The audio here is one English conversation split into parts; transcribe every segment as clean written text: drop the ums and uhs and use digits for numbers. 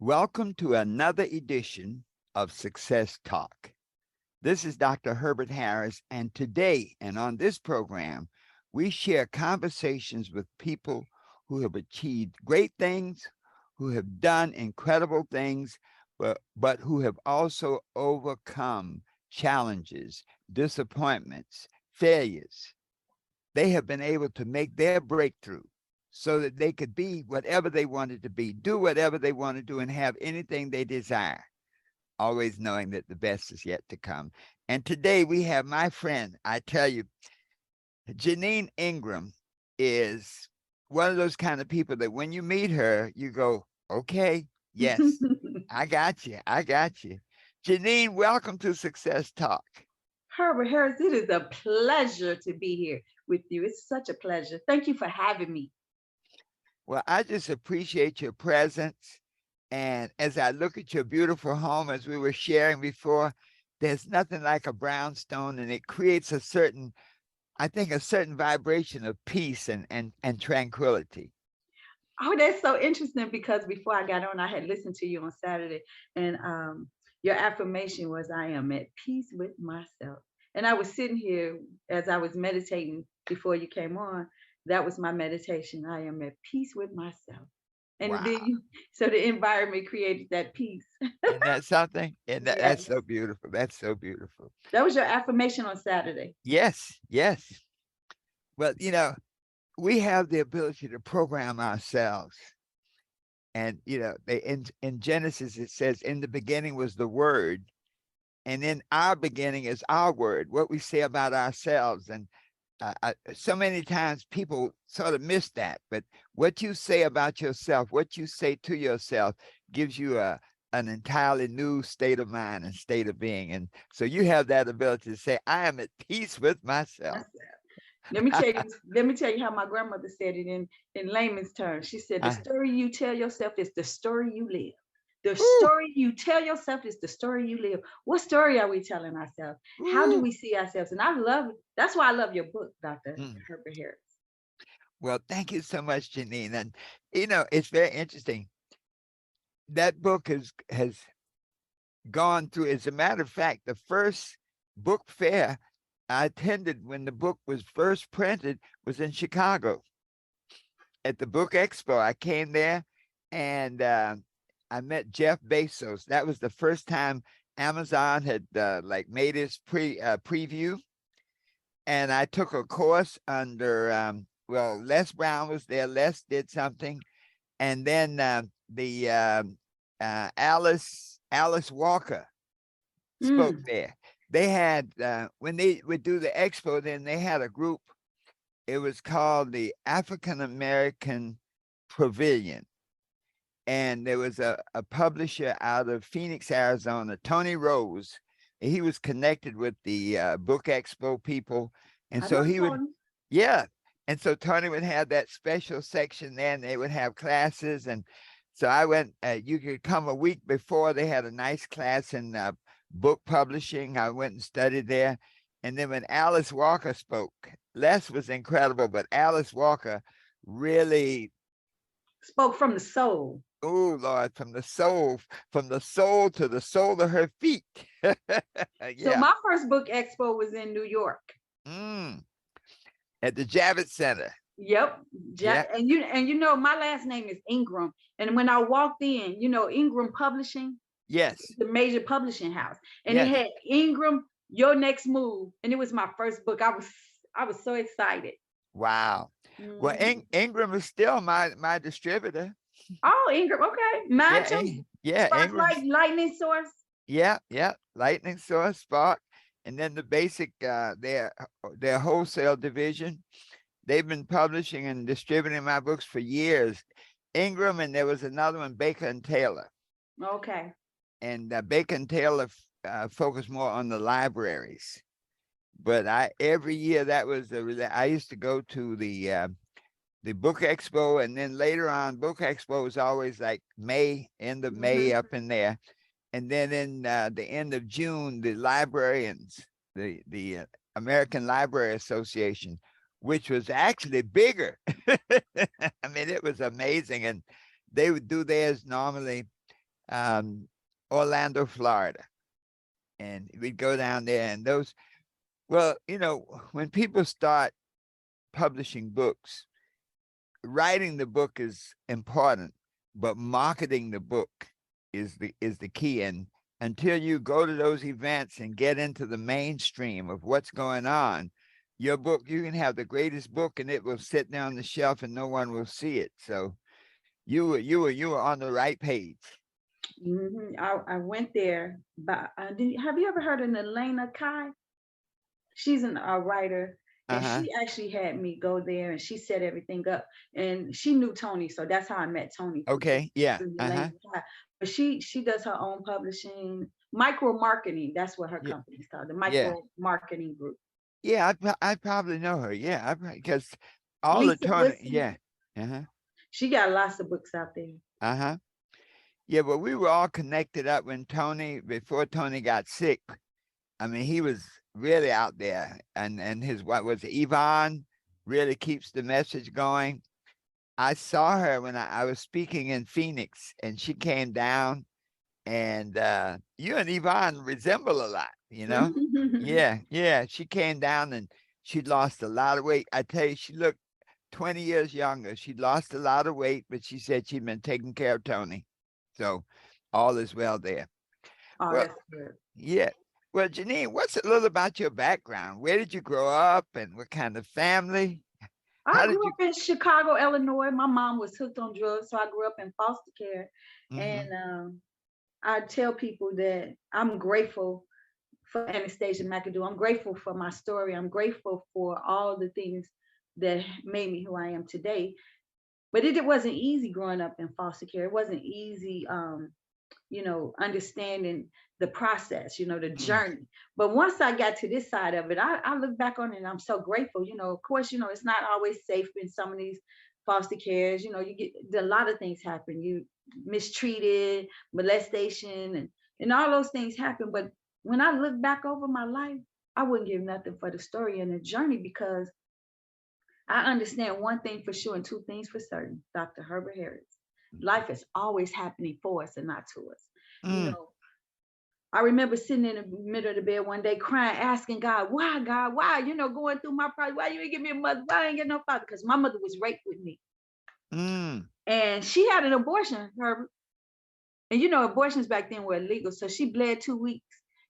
Welcome to another edition of Success Talk. This is Dr. Herbert Harris, and today and on this program, we share conversations with people who have achieved great things, who have done incredible things, but who have also overcome challenges, disappointments, failures. They have been able to make their breakthrough so that they could be whatever they wanted to be, do whatever they want to do, and have anything they desire, always knowing that the best is yet to come. And today we have my friend, I tell you, Janine Ingram is one of those kind of people that when you meet her, you go, okay, yes, I got you. I got you. Janine, welcome to Success Talk. Herbert Harris, it is a pleasure to be here with you. It's such a pleasure. Thank you for having me. Well, I just appreciate your presence. And as I look at your beautiful home, as we were sharing before, there's nothing like a brownstone, and it creates a certain, I think, a certain vibration of peace and tranquility. Oh, that's so interesting because before I got on, I had listened to you on Saturday, and your affirmation was, I am at peace with myself. And I was sitting here as I was meditating before you came on. That was my meditation. I am at peace with myself. And then Wow. so the environment created that peace. Isn't that something? And that's Yes. so beautiful. That's so beautiful. That was your affirmation on Saturday. Yes, yes. Well, we have the ability to program ourselves. And, in Genesis, it says, in the beginning was the word. And in our beginning is our word, what we say about ourselves. And so many times people sort of miss that. But what you say about yourself, what you say to yourself gives you an entirely new state of mind and state of being. And so you have that ability to say, I am at peace with myself. Let me tell you, let me tell you how my grandmother said it in layman's terms. She said, the I, story you tell yourself is the story you live. The ooh, story you tell yourself is the story you live. What story are we telling ourselves? How do ooh. we see ourselves? And I love it. That's why I love your book, Dr. Mm. Herbert Harris. Well, thank you so much, Janine. And it's very interesting. That book has gone through. As a matter of fact, the first book fair I attended when the book was first printed was in Chicago at the Book Expo. I came there and I met Jeff Bezos. That was the first time Amazon had like made its preview, and I took a course under Les Brown was there. Les did something, and then the Alice Walker spoke Mm, there. They had when they would do the expo, then they had a group. It was called the African American Pavilion. And there was a publisher out of Phoenix, Arizona, Tony Rose. He was connected with the Book Expo people. And I so know he would, Tony. yeah. And so Tony would have that special section there, and they would have classes. And so I went, you could come a week before. They had a nice class in book publishing. I went and studied there. And then when Alice Walker spoke, Les was incredible, but Alice Walker really, Spoke from the soul. oh Lord, from the soul to the sole of her feet. So Yeah. my first book expo was in New York. Mm. At the Javits Center. Yep. Yeah. And my last name is Ingram. And when I walked in, Ingram Publishing, Yes. the major publishing house, and it Yes. had Ingram, Your Next Move, and it was my first book. I was so excited. Wow. Well, Mhm. Ingram is still my distributor. Oh, Ingram, okay, mine Yeah. too. Yeah. Ingram's. Sparklight Lightning Source. Yeah. Yeah. Lightning Source, Spark, and then the basic their wholesale division. They've been publishing and distributing my books for years. Ingram, and there was another one, Baker and Taylor. Okay. And Baker and Taylor focused more on the libraries. But every year that was I used to go to the Book Expo, and then later on, Book Expo was always like May, end of May, Hmm. up in there, and then in the end of June, the librarians, the American Library Association, which was actually bigger. I mean, it was amazing, and they would do theirs normally um, Orlando, Florida. And we'd go down there and those, well, when people start publishing books, writing the book is important, but marketing the book is the key. And until you go to those events and get into the mainstream of what's going on, your book, you can have the greatest book and it will sit there on the shelf and no one will see it. So you were on the right page. I went there, but have you ever heard of Elena Kai? She's a writer, and Uh-huh. she actually had me go there, and she set everything up. And she knew Tony, so that's how I met Tony Okay. Yeah. through Uh-huh. Elena Kai. But she does her own publishing, micro marketing. That's what her Yeah. company is called, the Yeah. Micro Marketing Group. Yeah. I probably know her. Yeah. Because all the Lisa Tony. Wilson, Yeah. Uh-huh. she got lots of books out there. Uh-huh. Yeah, but we were all connected up when before Tony got sick. I mean, he was really out there, and his what was it, Yvonne really keeps the message going. I saw her when I was speaking in Phoenix, and she came down, and you and Yvonne resemble a lot. Yeah, yeah. She came down and she'd lost a lot of weight. I tell you, she looked 20 years younger. She'd lost a lot of weight, but she said she'd been taking care of Tony. So all is well there. Oh, Well, that's good. yeah. Well, Janine, what's a little about your background? Where did you grow up and what kind of family? I How did grew you? up in Chicago, Illinois. My mom was hooked on drugs, so I grew up in foster care. Mm-hmm. And I tell people that I'm grateful for Anastasia McAdoo. I'm grateful for my story. I'm grateful for all the things that made me who I am today. But it wasn't easy growing up in foster care. It wasn't easy, understanding the process, the journey. But once I got to this side of it, I look back on it and I'm so grateful. Of course, it's not always safe in some of these foster cares. You get a lot of things happen. You mistreated, molestation, and all those things happen. But when I look back over my life, I wouldn't give nothing for the story and the journey because I understand one thing for sure and two things for certain, Dr. Herbert Harris. Life is always happening for us and not to us. You Mm, know, I remember sitting in the middle of the bed one day crying, asking God, why, God, why? Going through my problem. Why you ain't give me a mother? Why I ain't get no father? Because my mother was raped with me. mm, And she had an abortion, Herbert. And abortions back then were illegal. So she bled 2 weeks.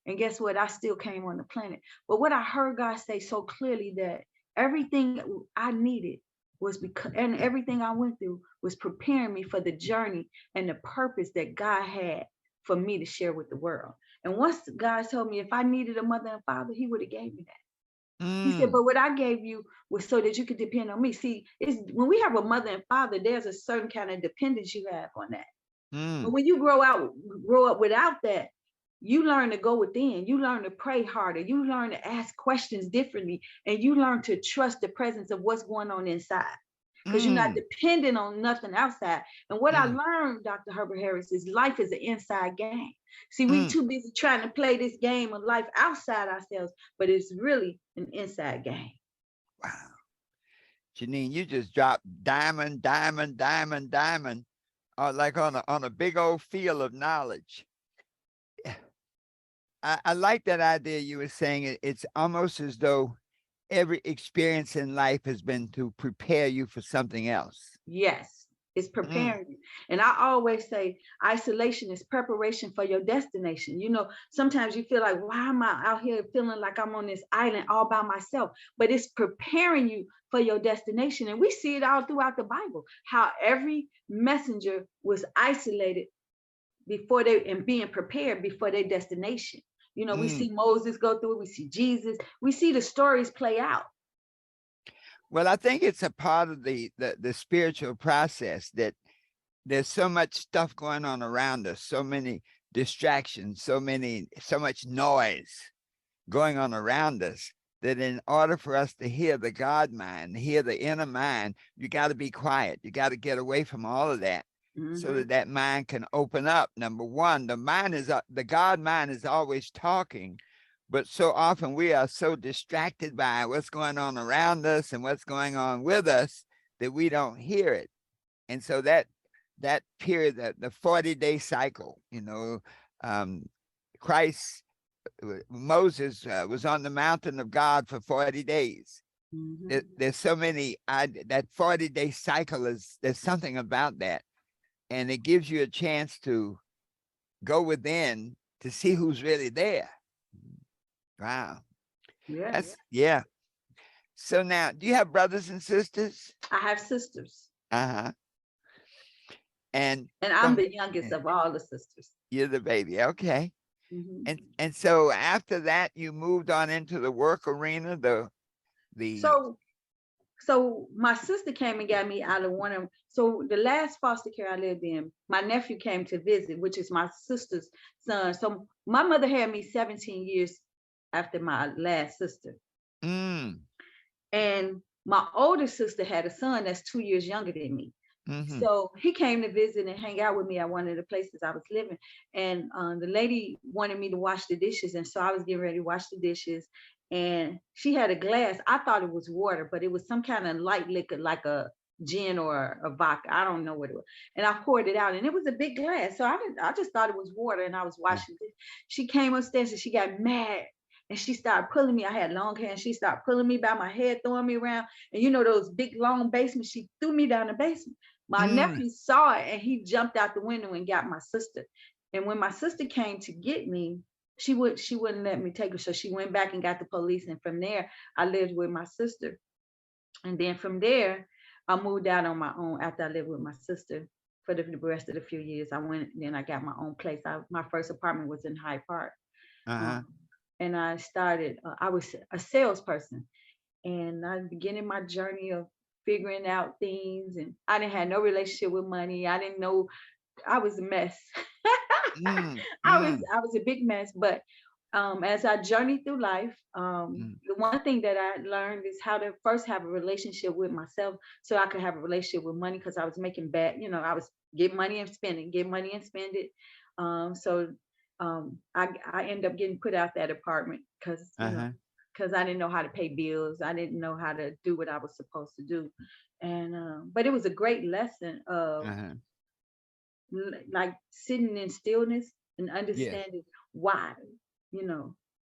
And guess what? I still came on the planet. But what I heard God say so clearly that everything I needed was because, and everything I went through was preparing me for the journey and the purpose that God had for me to share with the world. And once God told me if I needed a mother and father, he would have gave me that. He said, mm, but what I gave you was so that you could depend on me. See, it's when we have a mother and father, there's a certain kind of dependence you have on that. But mm, when you grow up without that, you learn to go within. You learn to pray harder. You learn to ask questions differently, and you learn to trust the presence of what's going on inside because you're not mm, dependent on nothing outside. And what I mm, learned, Dr. Herbert Harris, is life is an inside game. See, we mm. too busy trying to play this game of life outside ourselves, but it's really an inside game. Wow. Janine, you just dropped diamond, diamond, diamond, diamond, like on a big old field of knowledge. I like that idea you were saying. It's almost as though every experience in life has been to prepare you for something else. Yes, it's Mm, preparing you. And I always say isolation is preparation for your destination. Sometimes you feel like, why am I out here feeling like I'm on this island all by myself? But it's preparing you for your destination. And we see it all throughout the Bible, how every messenger was isolated before they and being prepared before their destination. We mm. see Moses go through it, we see Jesus, we see the stories play out. Well, I think it's a part of the spiritual process that there's so much stuff going on around us, so many distractions, so much noise going on around us that in order for us to hear the God mind, hear the inner mind, you got to be quiet. You got to get away from all of that so Mhm. that mind can open up. Number one, the God mind is always talking, but so often we are so distracted by what's going on around us and what's going on with us that we don't hear it. And so that period, the 40-day cycle, um, Christ, Moses was on the mountain of God for 40 days. There's so many, that 40-day cycle there's something about that. And it gives you a chance to go within to see who's really there. Wow. Yeah. Yeah. So now, do you have brothers and sisters? I have sisters. Uh-huh. And I'm the youngest of all the sisters. You're the baby. Okay. Mm-hmm. And so after that, you moved on into the work arena, So my sister came and got me out of one of. So the last foster care I lived in, my nephew came to visit, which is my sister's son. So my mother had me 17 years after my last sister. And my older sister had a son that's 2 years younger than me. So he came to visit and hang out with me at one of the places I was living. And the lady wanted me to wash the dishes. And so I was getting ready to wash the dishes. And she had a glass. I thought it was water, but it was some kind of light liquor, like a gin or a vodka. I don't know what it was. And I poured it out, and it was a big glass. So I just thought it was water, and I was washing it. She came upstairs and she got mad. And she started pulling me. I had long hair, and she started pulling me by my head, throwing me around. And you know those big long basements, she threw me down the basement. My nephew saw it, and he jumped out the window and got my sister. And when my sister came to get me, she wouldn't let me take her. So she went back and got the police. And from there, I lived with my sister. And then from there, I moved out on my own after I lived with my sister for the rest of the few years. Then I got my own place. My first apartment was in Hyde Park. And I started, I was a salesperson. And I was beginning my journey of figuring out things. And I didn't have no relationship with money. I didn't know, I was a mess. I was a big mess. But as I journeyed through life, the one thing that I learned is how to first have a relationship with myself so I could have a relationship with money, because I was making bad, I was get money and spend it. I ended up getting put out that apartment because I didn't know how to pay bills. I didn't know how to do what I was supposed to do. And but it was a great lesson of like sitting in stillness and understanding why,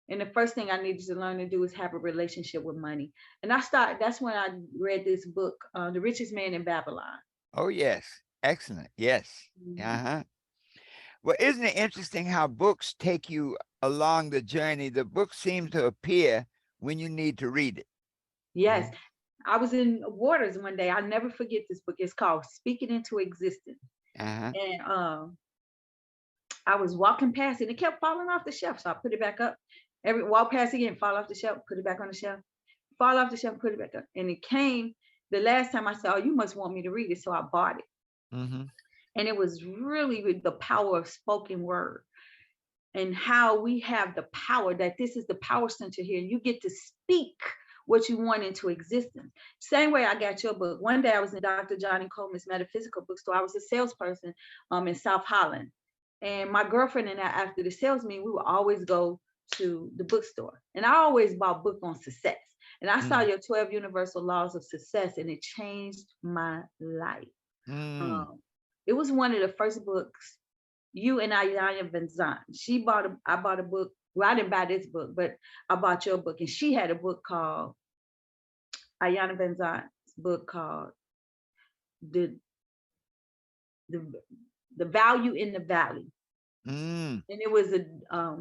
And the first thing I needed to learn to do is have a relationship with money. And that's when I read this book, The Richest Man in Babylon. Oh, yes. Excellent. Yes. Well, isn't it interesting how books take you along the journey? The book seems to appear when you need to read it. Yes. I was in Waters one day. I'll never forget this book. It's called Speaking into Existence. And I was walking past it, and it kept falling off the shelf. So I put it back up. Walk past again, fall off the shelf, put it back on the shelf, fall off the shelf, put it back up. And it came the last time I said, oh, you must want me to read it. So I bought it. And it was really with the power of spoken word and how we have the power, that this is the power center here. You get to speak what you want into existence. Same way I got your book. One day I was in Dr. Johnny Coleman's metaphysical bookstore. I was a salesperson in South Holland. And my girlfriend and I, after the sales meeting, we would always go to the bookstore. And I always bought book on success. And I saw your 12 Universal Laws of Success, and it changed my life. It was one of the first books, you and Ayana Van Zandt. I bought a book. Well, I didn't buy this book, but I bought your book. And she had a book called, Ayana Van Zandt's book called The Value in the Valley. And it was a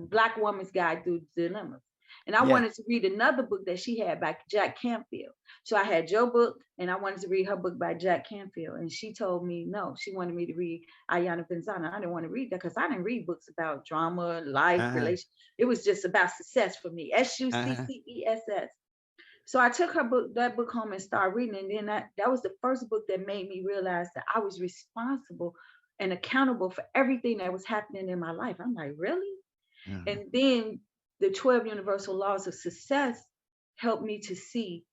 Black woman's guide through dilemmas. And I wanted to read another book that she had by Jack Canfield. So I had your book, and I wanted to read her book by Jack Canfield. And she told me no, she wanted me to read Ayana Van Zandt. I didn't want to read that because I didn't read books about drama, life, relationship. It was just about success for me. SUCCESS. So I took that book home and started reading. And then that was the first book that made me realize that I was responsible and accountable for everything that was happening in my life. I'm like, really? And then the 12 Universal Laws of Success helped me to see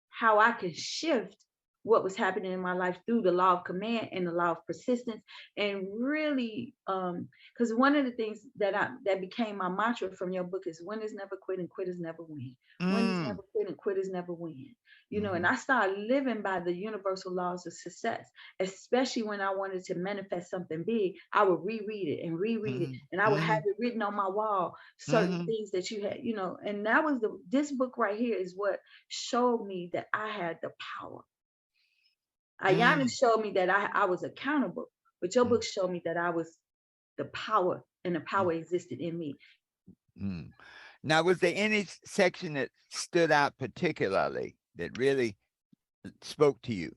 how I could shift what was happening in my life through the law of command and the law of persistence. And really, because one of the things that became my mantra from your book is winners never quit and quitters never win. Winners never quit and quitters never win. you know, and I started living by the universal laws of success, especially when I wanted to manifest something big. I would reread it and reread it, and I would have it written on my wall, certain things that you had, you know, and that was this book right here is what showed me that I had the power. Ayana showed me that I was accountable, but your book showed me that I was the power, and the power existed in me. Now, was there any section that stood out particularly that really spoke to you?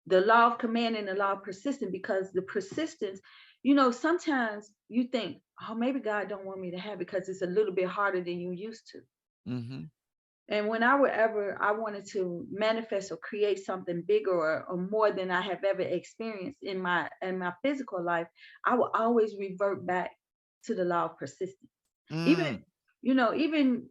The law of command and the law of persistence, because the persistence, you know, sometimes you think, oh, maybe God don't want me to have it because it's a little bit harder than you used to. And when I wanted to manifest or create something bigger or more than I have ever experienced in my physical life, I will always revert back to the law of persistence. Even, you know, even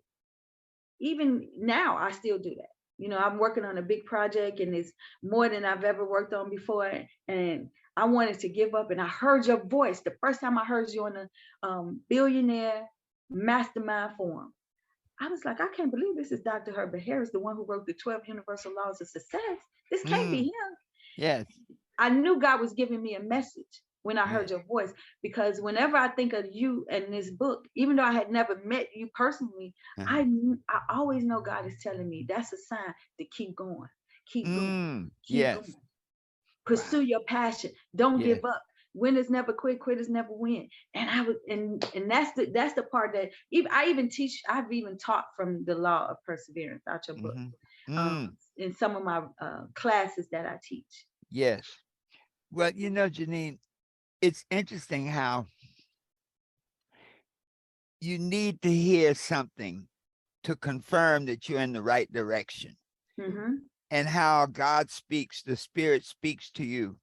now, I still do that. You know, I'm working on a big project and it's more than I've ever worked on before. And I wanted to give up. And I heard your voice the first time I heard you on the Billionaire Mastermind Forum. I was like, I can't believe this is Dr. Herbert Harris, the one who wrote the 12 Universal Laws of Success. This can't be him. Yes. I knew God was giving me a message when I heard your voice, because whenever I think of you and this book, even though I had never met you personally, I always know God is telling me that's a sign to keep going, keep going, keep going. Pursue your passion. Don't give up. Winners never quit, quitters never win. And I was, and that's the part that I've even taught from the law of perseverance out your book, in some of my classes that I teach. Yes. Well, you know, Janine, it's interesting how you need to hear something to confirm that you're in the right direction. And how God speaks, the Spirit speaks to you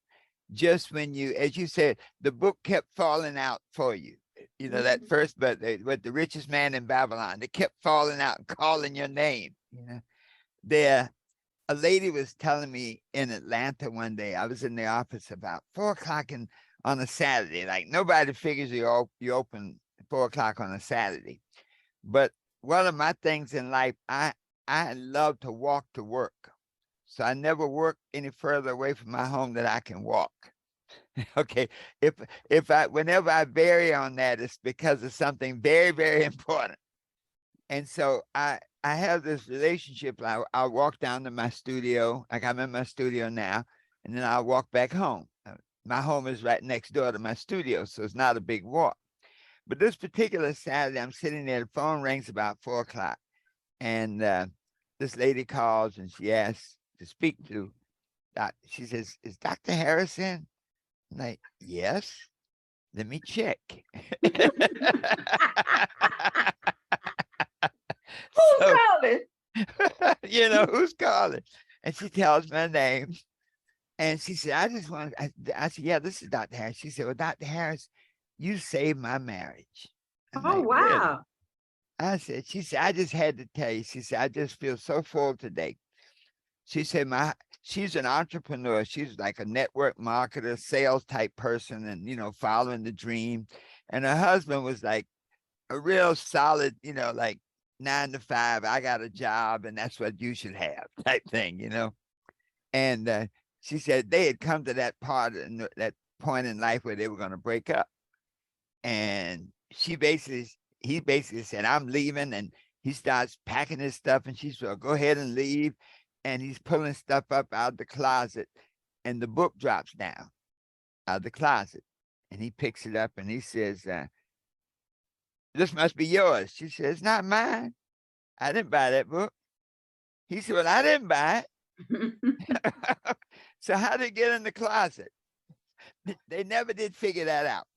just when you, as you said, the book kept falling out for you. You know, that first, but with the richest man in Babylon, they kept falling out and calling your name. You know, a lady was telling me in Atlanta one day, I was in the office about 4 o'clock on a Saturday. Like nobody figures you open 4 o'clock on a Saturday. But one of my things in life, I love to walk to work. So I never work any further away from my home than I can walk. Okay. Whenever I vary on that, it's because of something very, very important. And so I have this relationship. I'll walk down to my studio, like I'm in my studio now, and then I'll walk back home. My home is right next door to my studio, so it's not a big walk. But this particular Saturday, I'm sitting there, the phone rings about 4 o'clock, and this lady calls and she asks to speak to she says, "Is Dr. Harris in?" I'm like, "Yes, let me check." Who's calling? You know, who's calling? And she tells my name. And she said, I said, "Yeah, this is Dr. Harris." She said, "Well, Dr. Harris, you saved my marriage." I'm oh, like, wow. Really? She said, "I just had to tell you." She said, "I just feel so full today." She said, she's an entrepreneur. She's like a network marketer, sales type person, and, you know, following the dream. And her husband was like a real solid, you know, like 9 to 5, I got a job and that's what you should have type thing, you know? And she said they had come to that that point in life where they were going to break up. And he basically said, "I'm leaving." And he starts packing his stuff and she said, "Go ahead and leave." And he's pulling stuff up out of the closet and the book drops down out of the closet. And he picks it up and he says, "This must be yours." She says, "It's not mine. I didn't buy that book." He said, "Well, I didn't buy it." So how did it get in the closet? They never did figure that out.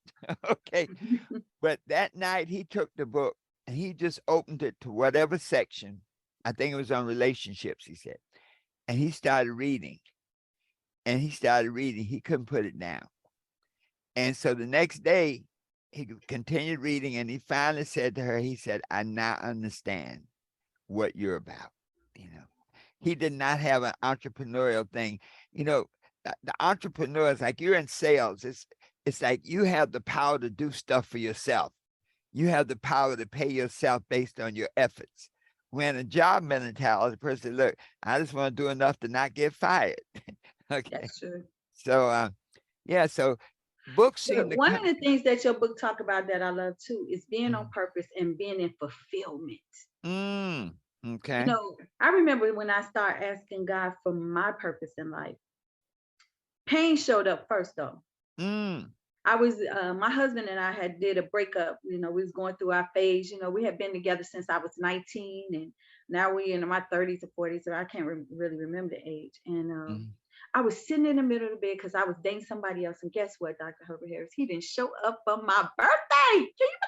Okay. But that night he took the book and he just opened it to whatever section. I think it was on relationships, he said. And he started reading. And he started reading. He couldn't put it down. And so the next day, he continued reading and he finally said to her, he said, "I now understand what you're about." You know, he did not have an entrepreneurial thing. You know, the entrepreneurs, like you're in sales, it's like you have the power to do stuff for yourself. You have the power to pay yourself based on your efforts. when a job mentality, the person, look, I just want to do enough to not get fired. Okay. That's true. So, yeah, so books seem But to one of come. the things that your book talk about that I love too is being on Mm, purpose and being in fulfillment. mm, You okay. know, I remember when I started asking God for my purpose in life, pain showed up first though. Mm, I was my husband and I had did a breakup. You know, we was going through our phase. You know, we had been together since I was 19, and now we in my 30s or 40s, so I can't really remember the age. And mm. I was sitting in the middle of the bed because I was dating somebody else. And guess what, Dr. Herbert Harris? He didn't show up for my birthday. Can you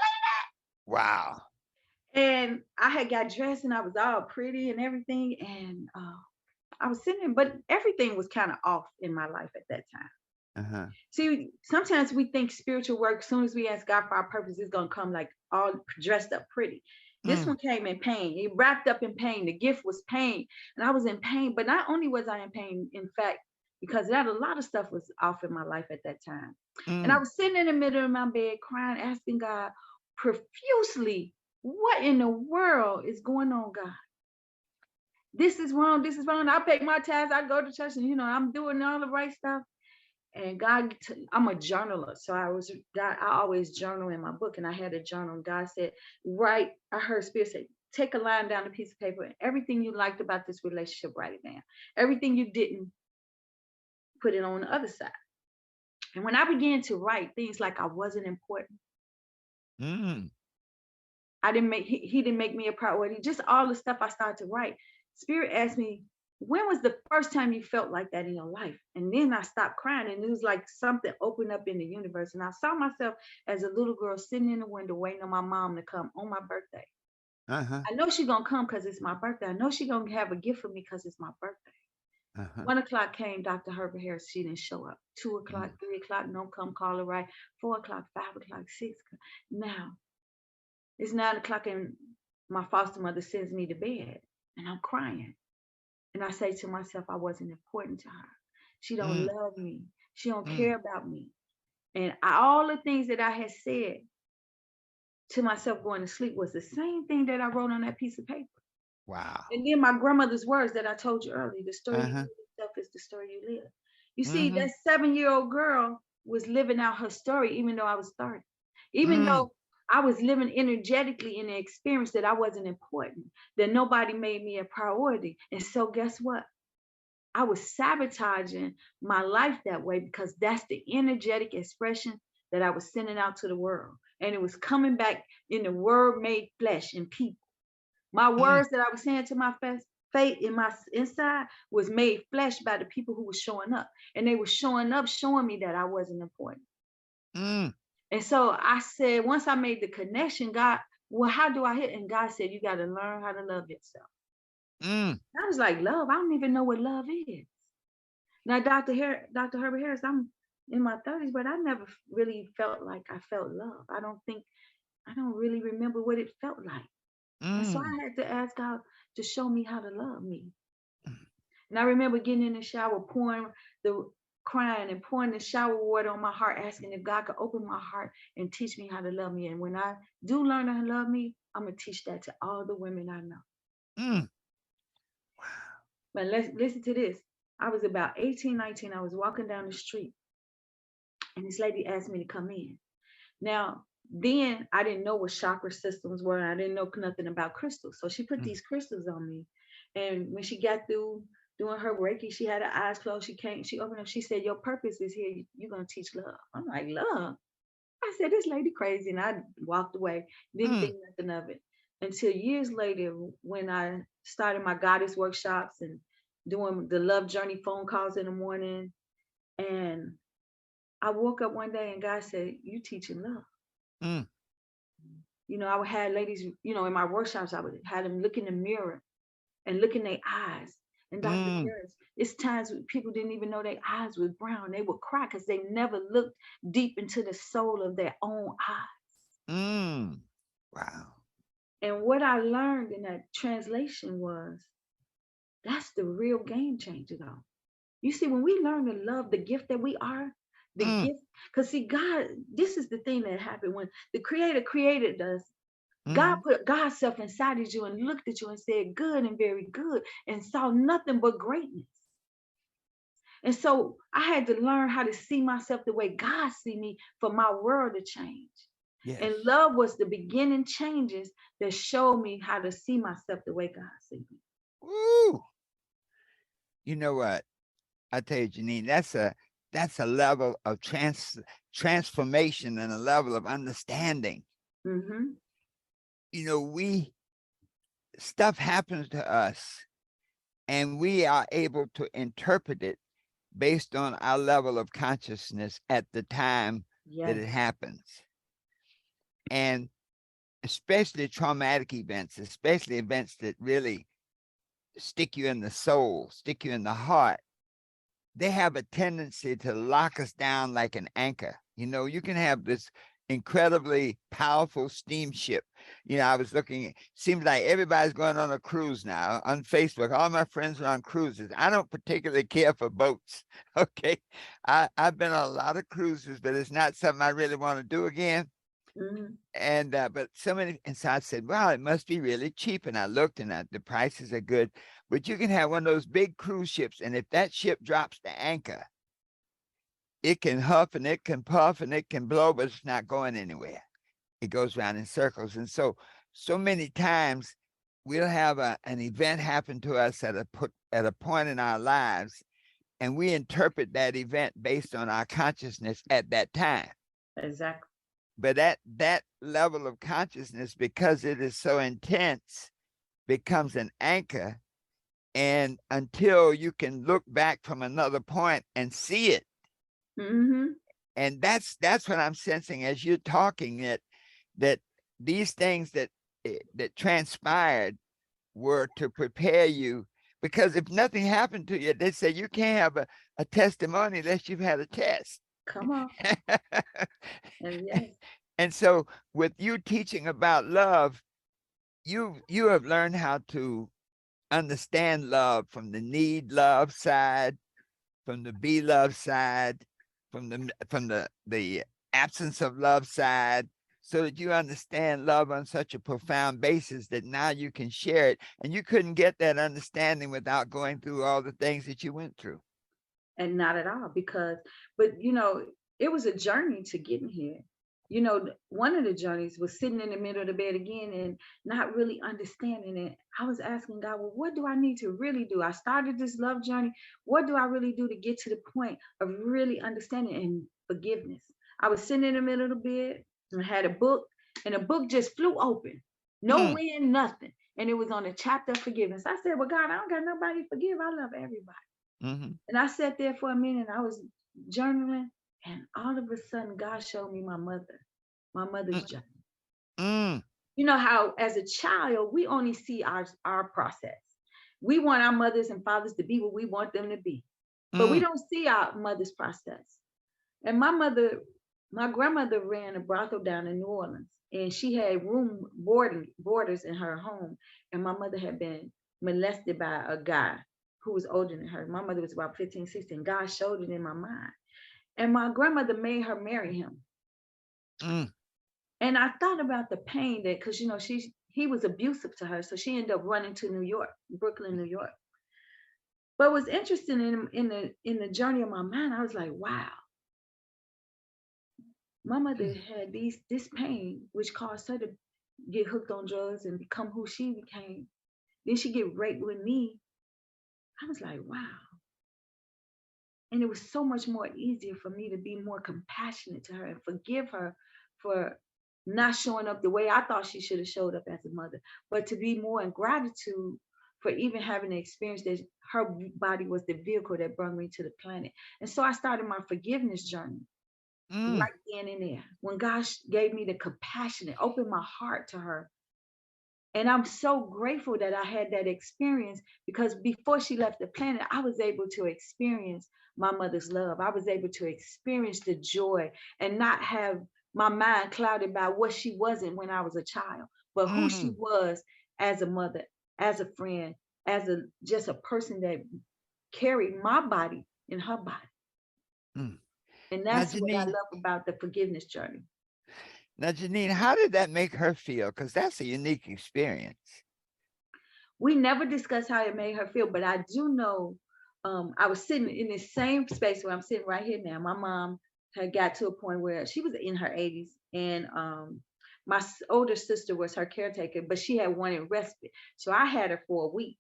Wow. believe? And I had got dressed and I was all pretty and everything. And I was sitting there, but everything was kind of off in my life at that time. Uh-huh. See, sometimes we think spiritual work, as soon as we ask God for our purpose, it's going to come like all dressed up pretty. This Mm, one came in pain. It wrapped up in pain. The gift was pain. And I was in pain. But not only was I in pain, in fact, because that a lot of stuff was off in my life at that time. And I mm. was sitting in the middle of my bed crying, asking God profusely, what in the world is going on, God? This is wrong. This is wrong. I pay my tithes. I go to church and, I'm doing all the right stuff. And I'm a journaler, so I always journal in my book, and I had a journal. And God said, write. I heard Spirit say, take a line down a piece of paper, and everything you liked about this relationship, write it down. Everything you didn't, put it on the other side. And when I began to write things like I wasn't important, Mm. I didn't make he didn't make me a priority. Just all the stuff I started to write. Spirit asked me, when was the first time you felt like that in your life? And then I stopped crying, and it was like something opened up in the universe. And I saw myself as a little girl sitting in the window waiting on my mom to come on my birthday. Uh-huh. I know she's gonna come because it's my birthday. I know she's gonna have a gift for me because it's my birthday. Uh-huh. 1 o'clock came, Dr. Herbert Harris, she didn't show up. 2 o'clock, Mm, 3 o'clock, no come, call her right. 4 o'clock, 5 o'clock, 6 o'clock. Now it's 9 o'clock, and my foster mother sends me to bed, and I'm crying. And I say to myself, I wasn't important to her. She don't mm, love me. She don't mm. care about me. And all the things that I had said to myself going to sleep was the same thing that I wrote on that piece of paper. Wow. And then my grandmother's words that I told you earlier, the story you Uh-huh. live yourself is the story you live. You see, Mm-hmm. that 7-year-old girl was living out her story, even though I was 30. Even Mm, though I was living energetically in the experience that I wasn't important, that nobody made me a priority. And so guess what? I was sabotaging my life that way because that's the energetic expression that I was sending out to the world. And it was coming back in the word made flesh and people. My mm, words that I was saying to my faith in my inside was made flesh by the people who were showing up. And they were showing up, showing me that I wasn't important. mm, And so I said, once I made the connection, God, well, how do I hit? And God said, you got to learn how to love yourself. mm, I was like, love? I don't even know what love is. Now, Dr. Herbert Harris, I'm in my 30s, but I never really felt like I felt love. I don't really remember what it felt like. And so mm. I had to ask God to show me how to love me. And I remember getting in the shower, crying and pouring the shower water on my heart, asking if God could open my heart and teach me how to love me. And when I do learn how to love me, I'm going to teach that to all the women I know. Mm. But let's listen to this. I was about 18, 19. I was walking down the street, and this lady asked me to come in. Now, then I didn't know what chakra systems were. I didn't know nothing about crystals. So she put Mm. these crystals on me. And when she got through doing her Reiki, she had her eyes closed. She opened up. She said, your purpose is here. You're going to teach love. I'm like, love? I said, this lady crazy. And I walked away. Didn't Mm. think nothing of it. Until years later, when I started my goddess workshops and doing the love journey phone calls in the morning. And I woke up one day and God said, you teaching love. Mm. I would have ladies, in my workshops, I would have them look in the mirror and look in their eyes. And Dr. Mm. Harris, it's times when people didn't even know their eyes was brown. They would cry because they never looked deep into the soul of their own eyes. Mm. Wow. And what I learned in that translation was that's the real game changer, though. You see, when we learn to love the gift that we are, the Mm. gift, because see, God, this is the thing that happened when the Creator created us. God Mhm. put God's self inside of you and looked at you and said, good and very good, and saw nothing but greatness. And so I had to learn how to see myself the way God see me for my world to change. Yes. And love was the beginning changes that showed me how to see myself the way God sees me. Woo! You know what? I tell you, Janine, that's a level of transformation and a level of understanding. Mm-hmm. You know, we stuff happens to us and we are able to interpret it based on our level of consciousness at the time that Yes. it happens. And especially traumatic events, especially events that really stick you in the soul, stick you in the heart, they have a tendency to lock us down like an anchor. You know, you can have this incredibly powerful steamship. You know, I was looking, seems like everybody's going on a cruise now on Facebook. All my friends are on cruises. I don't particularly care for boats. Okay. I've been on a lot of cruises, but it's not something I really want to do again. Mm-hmm. And but so many, and so I said, well, it must be really cheap. And I looked, and the prices are good. But you can have one of those big cruise ships, and if that ship drops the anchor, it can huff and it can puff and it can blow, but it's not going anywhere. It goes around in circles. And so many times we'll have an event happen to us at a point in our lives, and we interpret that event based on our consciousness at that time. Exactly. But that level of consciousness, because it is so intense, becomes an anchor. And until you can look back from another point and see it, Mm-hmm. and that's what I'm sensing as you're talking, that these things that transpired were to prepare you. Because if nothing happened to you, they say you can't have a testimony unless you've had a test. Come on. And yes. And so with you teaching about love, you have learned how to understand love from the need love side, from the be love side, from the absence of love side, so that you understand love on such a profound basis that now you can share it. And you couldn't get that understanding without going through all the things that you went through. And not at all, because, but it was a journey to getting here. One of the journeys was sitting in the middle of the bed again and not really understanding it. I was asking God, well, what do I need to really do? I started this love journey. What do I really do to get to the point of really understanding and forgiveness? I was sitting in the middle of the bed and I had a book, and the book just flew open. No Mm, wind, nothing. And it was on the chapter of forgiveness. I said, well, God, I don't got nobody to forgive. I love everybody. mhm, And I sat there for a minute. I was journaling, and all of a sudden, God showed me my mother's mm, journey. mm, You know how, as a child, we only see our process. We want our mothers and fathers to be what we want them to be, but we mm, don't see our mother's process. And my grandmother ran a brothel down in New Orleans, and she had boarders in her home. And my mother had been molested by a guy who was older than her. My mother was about 15, 16. God showed it in my mind. And my grandmother made her marry him. mm, And I thought about the pain that, because he was abusive to her, so she ended up running to New York, Brooklyn, New York. But what's interesting in the journey of my mind, I was like, wow, my mother mm. had this pain, which caused her to get hooked on drugs and become who she became. Then she get raped with me. I was like, wow. And it was so much more easier for me to be more compassionate to her and forgive her for not showing up the way I thought she should have showed up as a mother, but to be more in gratitude for even having the experience that her body was the vehicle that brought me to the planet. And so I started my forgiveness journey Mm. right then and there. When God gave me the compassion and opened my heart to her. And I'm so grateful that I had that experience, because before she left the planet, I was able to experience my mother's love. I was able to experience the joy and not have my mind clouded by what she wasn't when I was a child, but who she Mm, was as a mother, as a friend, as a just a person that carried my body in her body. mm. And Now, that's what I Janine, love about the forgiveness journey. Now, Janine, how did that make her feel? Because that's a unique experience. We never discussed how it made her feel, but I do know I was sitting in the same space where I'm sitting right here now. My mom had got to a point where she was in her 80s, and my older sister was her caretaker, but she had wanted respite. So I had her for a week.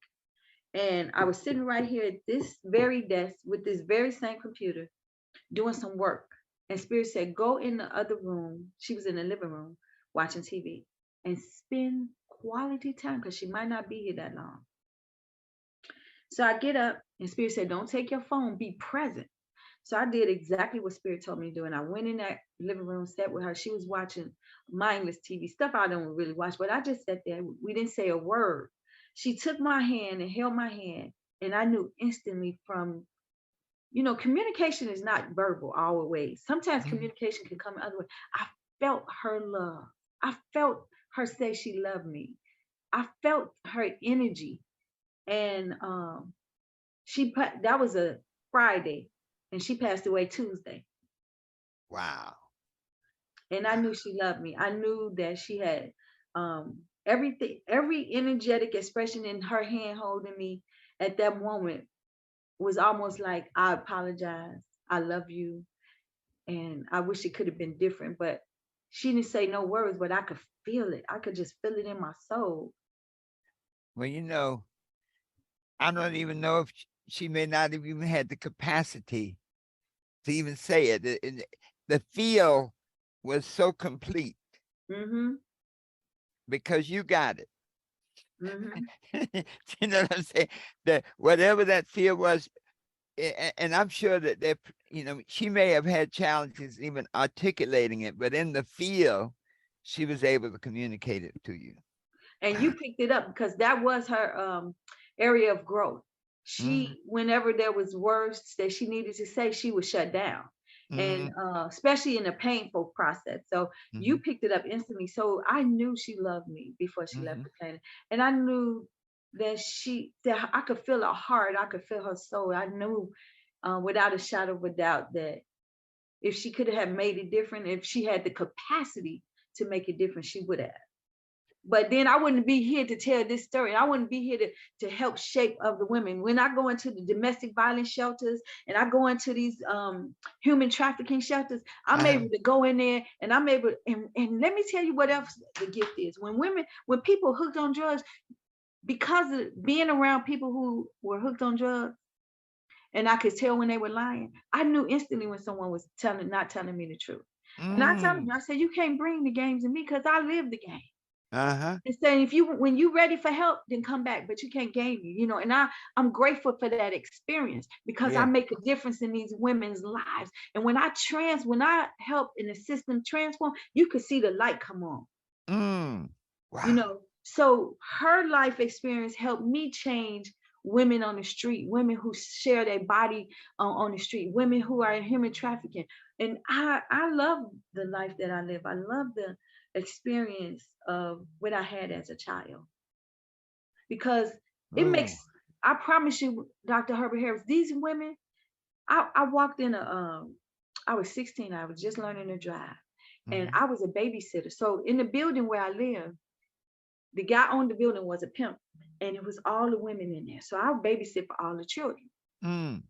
And I was sitting right here at this very desk with this very same computer doing some work. And Spirit said, go in the other room. She was in the living room watching TV and spend quality time because she might not be here that long. So I get up and Spirit said, don't take your phone, be present. So I did exactly what Spirit told me to do. And I went in that living room, sat with her. She was watching mindless TV, stuff I don't really watch, but I just sat there. We didn't say a word. She took my hand and held my hand. And I knew instantly from, communication is not verbal always. Sometimes Mhm. communication can come other way. I felt her love. I felt her say she loved me. I felt her energy. And that was a Friday, and she passed away Tuesday. Wow. And I knew she loved me. I knew that she had everything, every energetic expression in her hand holding me at that moment was almost like, I apologize, I love you, and I wish it could have been different. But she didn't say no words, but I could feel it. I could just feel it in my soul. Well, I don't even know if she may not have even had the capacity to even say it. The feel was so complete Mm-hmm. because you got it. Mm-hmm. You know what I'm saying? That whatever that feel was, and I'm sure that she may have had challenges even articulating it, but in the feel, she was able to communicate it to you. And you picked it up because that was her area of growth. Mm-hmm. Whenever there was words that she needed to say, she would shut down, and Mm-hmm. especially in a painful process. So you picked it up instantly. So I knew she loved me before she left Mm-hmm. the planet, and I knew that I could feel her heart, I could feel her soul. I knew without a shadow of a doubt that if she could have made it different, if she had the capacity to make it different, she would have. But then I wouldn't be here to tell this story. I wouldn't be here to help shape other women. When I go into the domestic violence shelters and I go into these human trafficking shelters, I'm Uh-huh. able to go in there and I'm able, and let me tell you what else the gift is. When people hooked on drugs, because of being around people who were hooked on drugs, and I could tell when they were lying, I knew instantly when someone was not telling me the truth. And I tell them, Mm. I said, you can't bring the game to me because I live the game. Uh-huh. And saying when you ready for help, then come back, but you can't game me. And I'm grateful for that experience because I Yeah. make a difference in these women's lives. And when I help in the system transform, you could see the light come on. Mm. you Wow. know so her life experience helped me change women on the street, women who share their body on the street, women who are in human trafficking. And I love the life that I live. I love the experience of what I had as a child, because it Ooh. makes, I promise you, Dr. Herbert Harris, these women, I walked in I was 16, I was just learning to drive, and Mm-hmm. I was a babysitter. So in the building where I live, the guy owned the building was a pimp, and it was all the women in there. So I would babysit for all the children. Mm.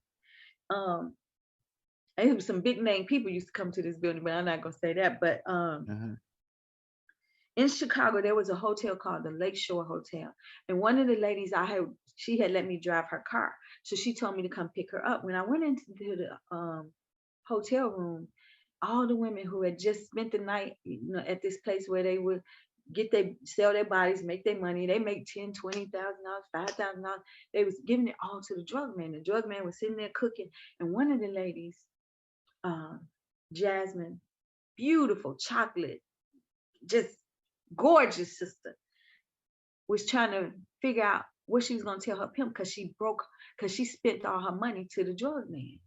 Um, and it was some big name people used to come to this building, but I'm not gonna say that. But Uh-huh. in Chicago, there was a hotel called the Lakeshore Hotel, and one of the ladies she had let me drive her car, so she told me to come pick her up. When I went into the hotel room, all the women who had just spent the night, at this place where they would sell their bodies, make their money. They make $10,000, $20,000, $5,000. They was giving it all to the drug man. The drug man was sitting there cooking, and one of the ladies, um, Jasmine, beautiful chocolate, just gorgeous sister, was trying to figure out what she was gonna tell her pimp because she spent all her money to the drug man.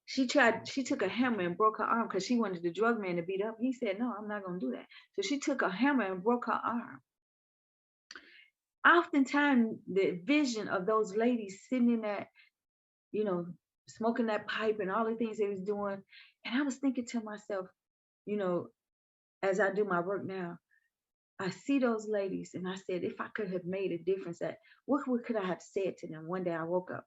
She took a hammer and broke her arm because she wanted the drug man to beat up. He said, no, I'm not gonna do that. So she took a hammer and broke her arm. Oftentimes the vision of those ladies sitting in that, you know, smoking that pipe and all the things they was doing. And I was thinking to myself, you know, as I do my work now, I see those ladies and I said, if I could have made a difference, what could I have said to them? One day I woke up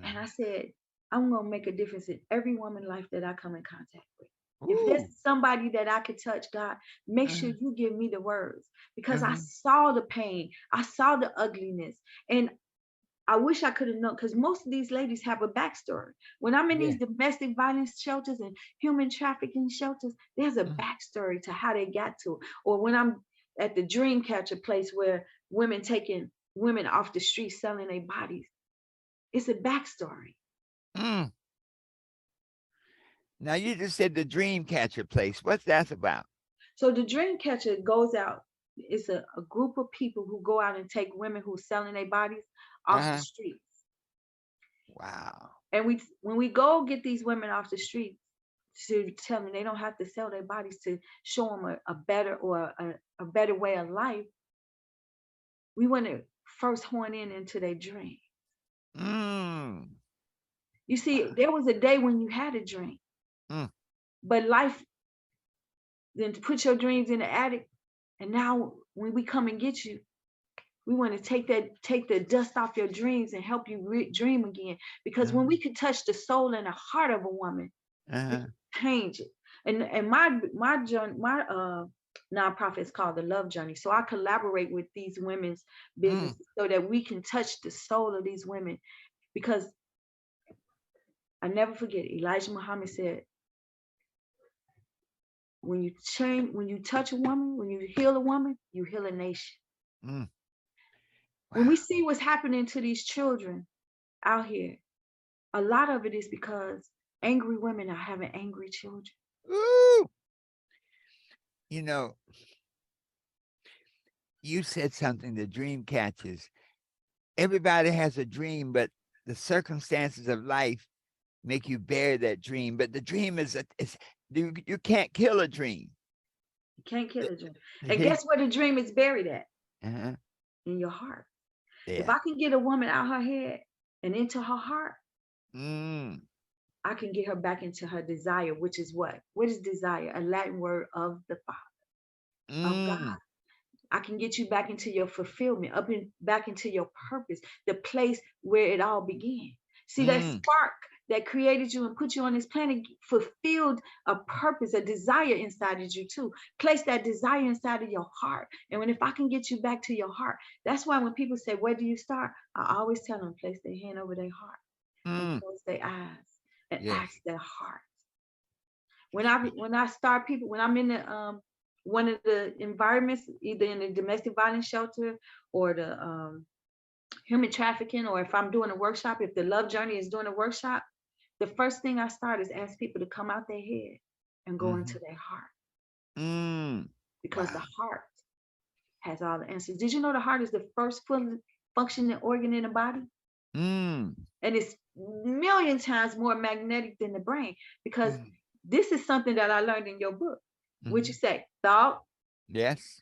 and I said, I'm going to make a difference in every woman's life that I come in contact with. If there's Ooh. somebody that I could touch, God, make sure Uh, you give me the words, because I uh, saw the pain. I saw the ugliness. And I wish I could have known, because most of these ladies have a backstory. When I'm in yeah. these domestic violence shelters and human trafficking shelters, there's a Mm, backstory to how they got to it. Or when I'm at the dream catcher place where women taking women off the street selling their bodies, it's a backstory. mm. Now you just said the dream catcher place. What's that about? So the dream catcher goes out. It's a group of people who go out and take women who selling their bodies off the Uh-huh. streets. Wow. And when we go get these women off the streets to tell them they don't have to sell their bodies, to show them a better or a better way of life, we want to first horn into their dream. Mm. You see, there was a day when you had a dream, Mm. but life then put your dreams in the attic. And now when we come and get you, we want to take the dust off your dreams and help you dream again. Because when we can touch the soul and the heart of a woman, we Uh-huh. can change it. And my journey, my nonprofit is called the Love Journey. So I collaborate with these women's Mm. businesses so that we can touch the soul of these women. Because I never forget, Elijah Muhammad said, when you touch a woman, when you heal a woman, you heal a nation. Mm. When we Wow. see what's happening to these children out here, a lot of it is because angry women are having angry children. Ooh. You know, you said something, the dream catches. Everybody has a dream, but the circumstances of life make you bury that dream. But the dream is you can't kill a dream. You can't kill a dream. And See? guess where the dream is buried at? Uh-huh. In your heart. If Yeah. I can get a woman out her head and into her heart, Mm. I can get her back into her desire, which is what? What is desire? A Latin word of the Father, of God. Mm. I can get you back into your fulfillment, back into your purpose, the place where it all began. See, that Mm. spark that created you and put you on this planet fulfilled a purpose, a desire inside of you too. Place that desire inside of your heart. And if I can get you back to your heart, that's why when people say, where do you start? I always tell them, place their hand over their heart and Mm. close their eyes and Yes. ask their heart. When I start people, when I'm in the one of the environments, either in the domestic violence shelter or the human trafficking, or if I'm doing a workshop, if the Love Journey is doing a workshop, the first thing I start is ask people to come out their head and go Mm-hmm. into their heart, Mm. because the Wow. heart has all the answers. Did you know the heart is the first fully functioning organ in the body? Mm. And it's million times more magnetic than the brain, because Mm. this is something that I learned in your book. What you Mm-hmm. say? Thought. Yes.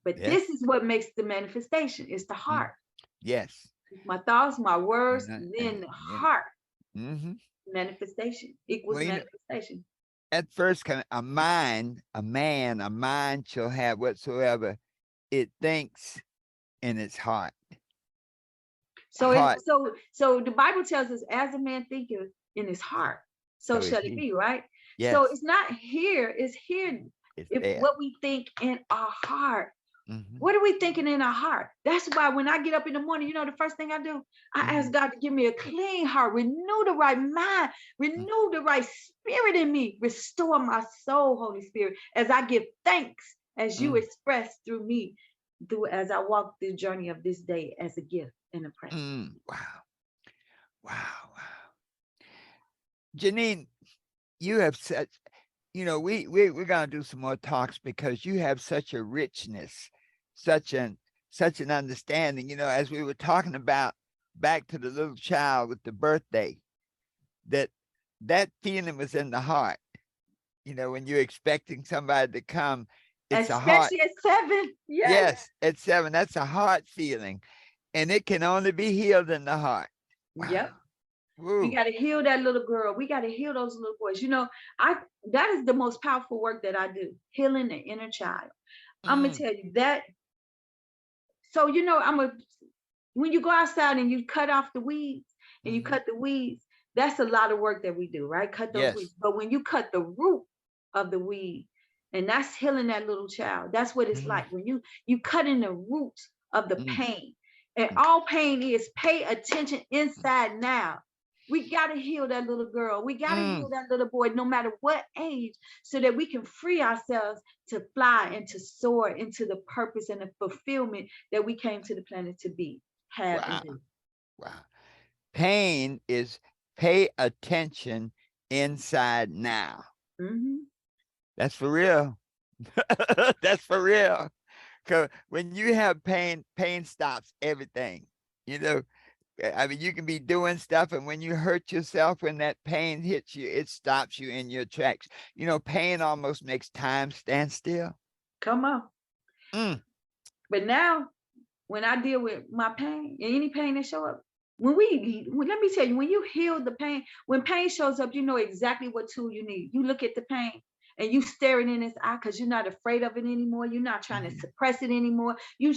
But Yes. this is what makes the manifestation. It's the Mm. heart. Yes. My thoughts, my words, And, then the yeah. heart. Mm-hmm. Manifestation equals Well, manifestation. at first, a mind, a mind shall have whatsoever it thinks in its heart. So Heart. the Bible tells us, as a man thinketh in his heart, so So is shall it he. be, right? So Yes. it's not here, it's here. It's If there. what we think in our heart. Mm-hmm. What are we thinking in our heart? That's why when I get up in the morning, the first thing I do, I Mm-hmm. ask God to give me a clean heart, renew the right mind, renew the right spirit in me, restore my soul, Holy Spirit, as I give thanks, as you Mm. express through me, as I walk the journey of this day as a gift and a present. Mm. Wow. Wow. Wow. Janine, you have such, we're gonna do some more talks because you have such a richness, such an such an understanding. As we were talking about back to the little child with the birthday, that that feeling was in the heart. When you're expecting somebody to come, it's a heart. Especially at 7. Yes. Yes, at 7, that's a heart feeling, and it can only be healed in the heart. Wow. Yep. We Woo. got to heal that little girl. We got to heal those little boys. You know, that is the most powerful work that I do, healing the inner child. I'm gonna Mm, tell you that. So you know, when you go outside and you cut off the weeds and you mhm. cut the weeds, that's a lot of work that we do, right? Cut those Yes. weeds. But when you cut the root of the weed, and that's healing that little child. That's what it's Mhm, like when you cut in the root of the mm, pain. And okay. all pain is pay attention inside now. We got to heal that little girl. We got to heal Mm, that little boy, no matter what age, so that we can free ourselves to fly and to soar into the purpose and the fulfillment that we came to the planet to be, have, and wow. do. Wow. Pain is pay attention inside now. Hmm. That's for real. That's for real. Because when you have pain, pain stops everything. You know, I mean, you can be doing stuff, and when you hurt yourself, when that pain hits you, it stops you in your tracks. You know, pain almost makes time stand still. Come on. Mm, But now, when I deal with my pain and any pain that show up, let me tell you, when you heal the pain, when pain shows up, you know exactly what tool you need. You look at the pain and you stare it in its eye because you're not afraid of it anymore. You're not trying to mhm. suppress it anymore. You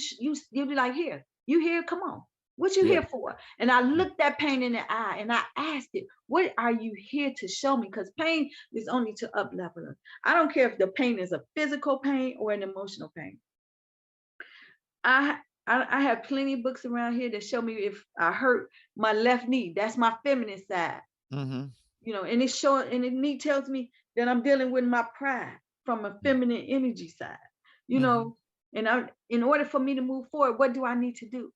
be like, here, you here? Come on. What you Yeah. here for? And I Mm, looked that pain in the eye and I asked it, what are you here to show me? Because pain is only to up level us. I don't care if the pain is a physical pain or an emotional pain. I I have plenty of books around here that show me if I hurt my left knee. That's my feminine side, mhm, you know, and it's showing, and the knee tells me that I'm dealing with my pride from a mm, feminine energy side, you mhm, know. And in order for me to move forward, what do I need to do?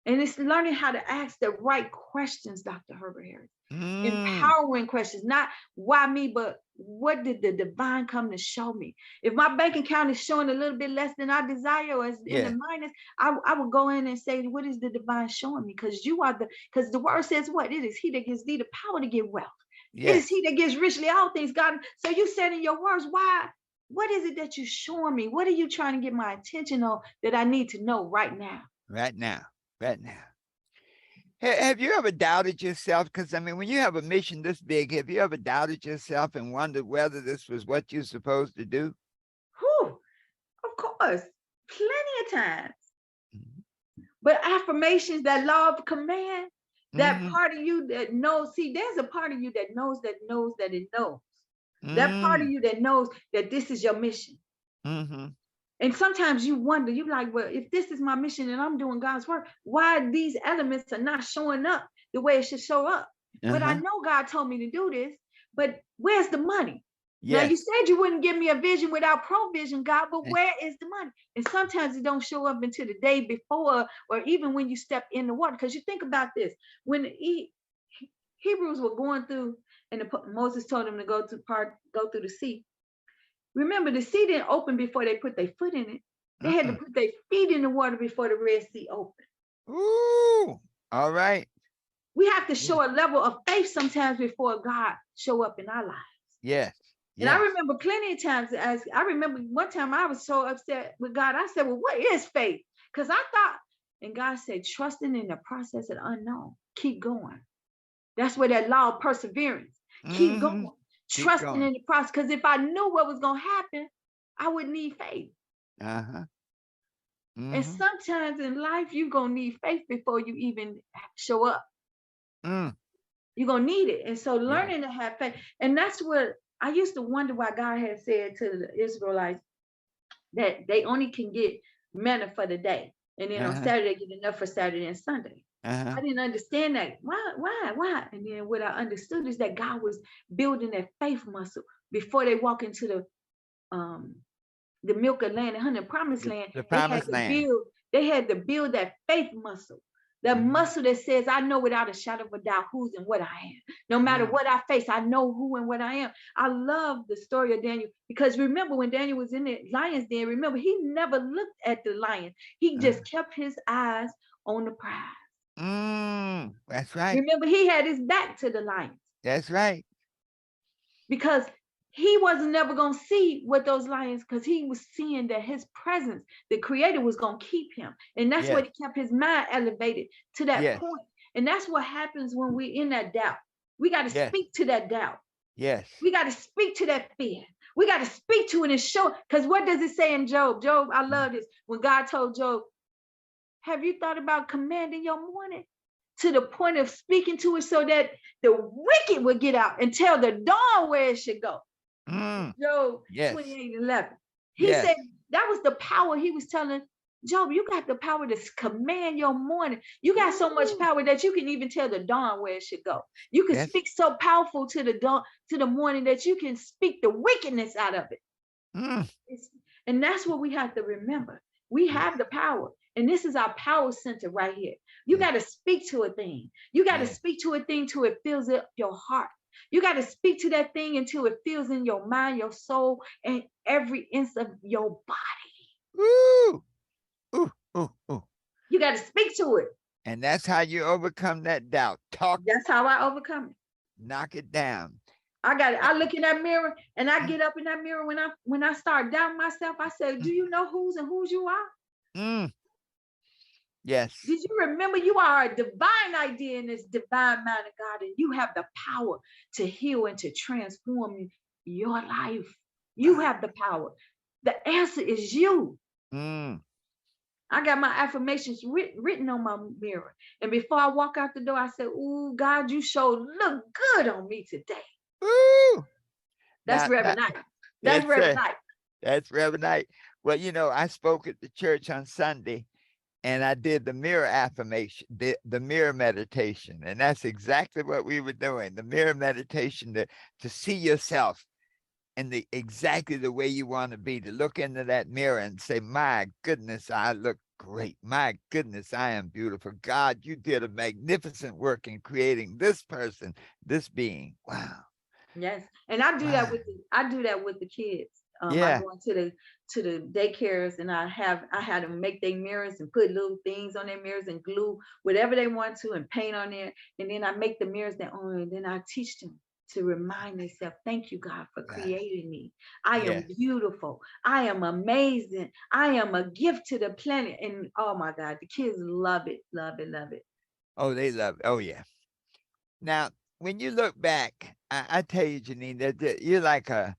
And it's learning how to ask the right questions, Dr. Herbert Harris. mm. Empowering questions, not why me, but what did the divine come to show me? If my bank account is showing a little bit less than I desire or is in the Yeah. minus, I would go in and say, what is the divine showing me? Because the word says what? It is he that gives thee the power to get wealth. It is Yes. he that gives richly all things, God. So you said in your words, why? What is it that you're showing me? What are you trying to get my attention on that I need to know right now? Right now. Right now. Have you ever doubted yourself? Because I mean, when you have a mission this big, have you ever doubted yourself and wondered whether this was what you're supposed to do? Whew, of course, plenty of times. Mhm. But affirmations, that law of command, that Mhm. part of you that knows, see, there's a part of you that knows that knows that it knows. That part of Mm, you that knows that this is your mission. mhm. And sometimes you wonder, you're like, well, if this is my mission and I'm doing God's work, why these elements are not showing up the way it should show up? But I Uh-huh. know God told me to do this, but where's the money? Now you Yes. said you wouldn't give me a vision without provision, God, but where is the money? And sometimes it don't show up until the day before, or even when you step in the water. Because you think about this, when Hebrews were going through, and Moses told them to go through the sea. Remember, the sea didn't open before they put their foot in it. They had to Mm. put their feet in the water before the Red Sea opened. Ooh. All right. We have to Yeah. show a level of faith sometimes before God show up in our lives. Yes. And I Yes. remember plenty of times, as I remember one time I was so upset with God. I said, well, what is faith? Because I thought, and God said, trusting in the process of the unknown. Keep going. That's where that law of perseverance. Keep Mhm. going. Keep Trusting going. in the process. Because if I knew what was going to happen, I would need faith. Uh-huh. And Mhm. sometimes in life, you're going to need faith before you even show up. Mm. You're going to need it. And so Yeah. learning to have faith. And that's what I used to wonder why God had said to the Israelites that they only can get manna for the day. And then on Uh-huh. Saturday, get enough for Saturday and Sunday. Uh-huh. I didn't understand that. Why? And then what I understood is that God was building that faith muscle before they walk into um the milk of land and honey promised land. The They had promised to land. build, they had to build that faith muscle. That Mhm. muscle that says, I know without a shadow of a doubt who's and what I am. No matter Mm. what I face, I know who and what I am. I love the story of Daniel because remember when Daniel was in the lion's den, remember he never looked at the lion. He Uh. just kept his eyes on the prize. Mm. That's right. Remember, he had his back to the lions That's right. because he wasn't never going to see what those lions, because he was seeing that his presence, the creator, was going to keep him. And that's what Yes. he kept his mind elevated to that Yes. point. And that's what happens when we're in that doubt. We got to Yes. speak to that doubt. Yes. We got to speak to that fear. We got to speak to it and show. Because what does it say in Job? Job, I love this. When God told Job, have you thought about commanding your morning to the point of speaking to it so that the wicked would get out and tell the dawn where it should go? Job Yes. 28:11. He Yes. said that was the power. He was telling Job, you got the power to command your morning. You got so much power that you can even tell the dawn where it should go. You can Yes. speak so powerful to the dawn, to the morning, that you can speak the wickedness out of it. And that's what we have to remember. We have the power. And this is our power center right here. You got to speak to a thing. You got to speak to a thing till it fills up your heart. You got to speak to that thing until it fills in your mind, your soul, and every inch of your body. Ooh. Ooh, ooh, ooh. You got to speak to it. And that's how you overcome that doubt. Talk. That's how I overcome it. Knock it down. I got it. I look in that mirror and I get up in that mirror when I start doubting myself. I say, do you know whose you are? Yes. Did you remember you are a divine idea in this divine mind of God, and you have the power to heal and to transform your life. You have the power. The answer is you. I got my affirmations written on my mirror. And before I walk out the door, I said, ooh, God, you sure look good on me today. Ooh. That's Reverend Knight. That's Reverend Knight. That's Reverend Knight. Well, you know, I spoke at the church on Sunday, and I did the mirror affirmation, the mirror meditation. And that's exactly what we were doing. The mirror meditation, to see yourself in exactly the way you want to be, to look into that mirror and say, my goodness, I look great. My goodness, I am beautiful. God, you did a magnificent work in creating this person, this being. Wow. Yes. And I do that with the kids. I go into the daycares, and I had them make their mirrors and put little things on their mirrors and glue whatever they want to and paint on there. And then I make the mirrors their own, and then I teach them to remind themselves, thank you, God, for creating me. I am beautiful. I am amazing. I am a gift to the planet. And oh my God, the kids love it, love it, love it. Oh, they love it. Oh, yeah. Now, when you look back, I tell you, Janine, that you're like a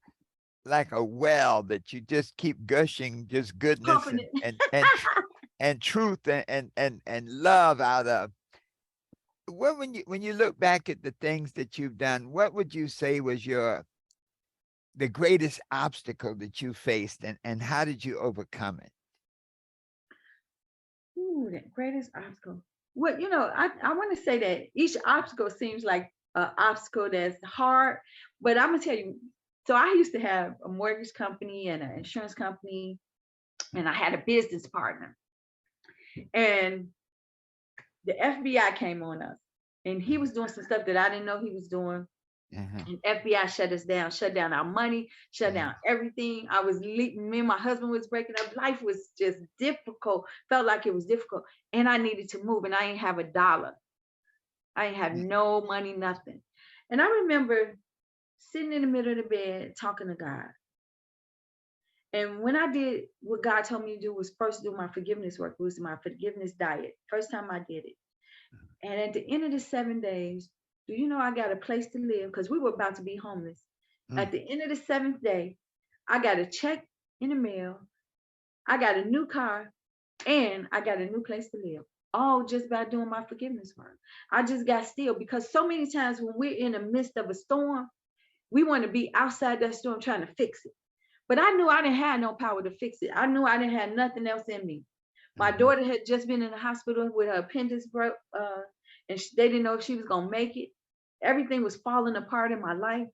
well that you just keep gushing just goodness and truth and love out of. What, when you look back at the things that you've done, what would you say was the greatest obstacle that you faced, and how did you overcome it? Ooh, the greatest obstacle. Well, you know, I want to say that each obstacle seems like an obstacle that's hard, but I'm gonna tell you. So I used to have a mortgage company and an insurance company, and I had a business partner, and the FBI came on us, and he was doing some stuff that I didn't know he was doing. And FBI shut us down, shut down our money, shut down everything. Me and my husband was breaking up. Life was just difficult. Felt like it was difficult. And I needed to move, and I didn't have a dollar. I didn't have no money, nothing. And I remember sitting in the middle of the bed talking to God. And when I did what God told me to do, was first do my forgiveness work. It was my forgiveness diet. First time I did it. And at the end of the 7 days, do you know I got a place to live? Because we were about to be homeless. At the end of the 7th day, I got a check in the mail. I got a new car, and I got a new place to live. All just by doing my forgiveness work. I just got still, because so many times when we're in the midst of a storm, we want to be outside that storm trying to fix it. But I knew I didn't have no power to fix it. I knew I didn't have nothing else in me. My daughter had just been in the hospital with her appendix broke, and they didn't know if she was going to make it. Everything was falling apart in my life.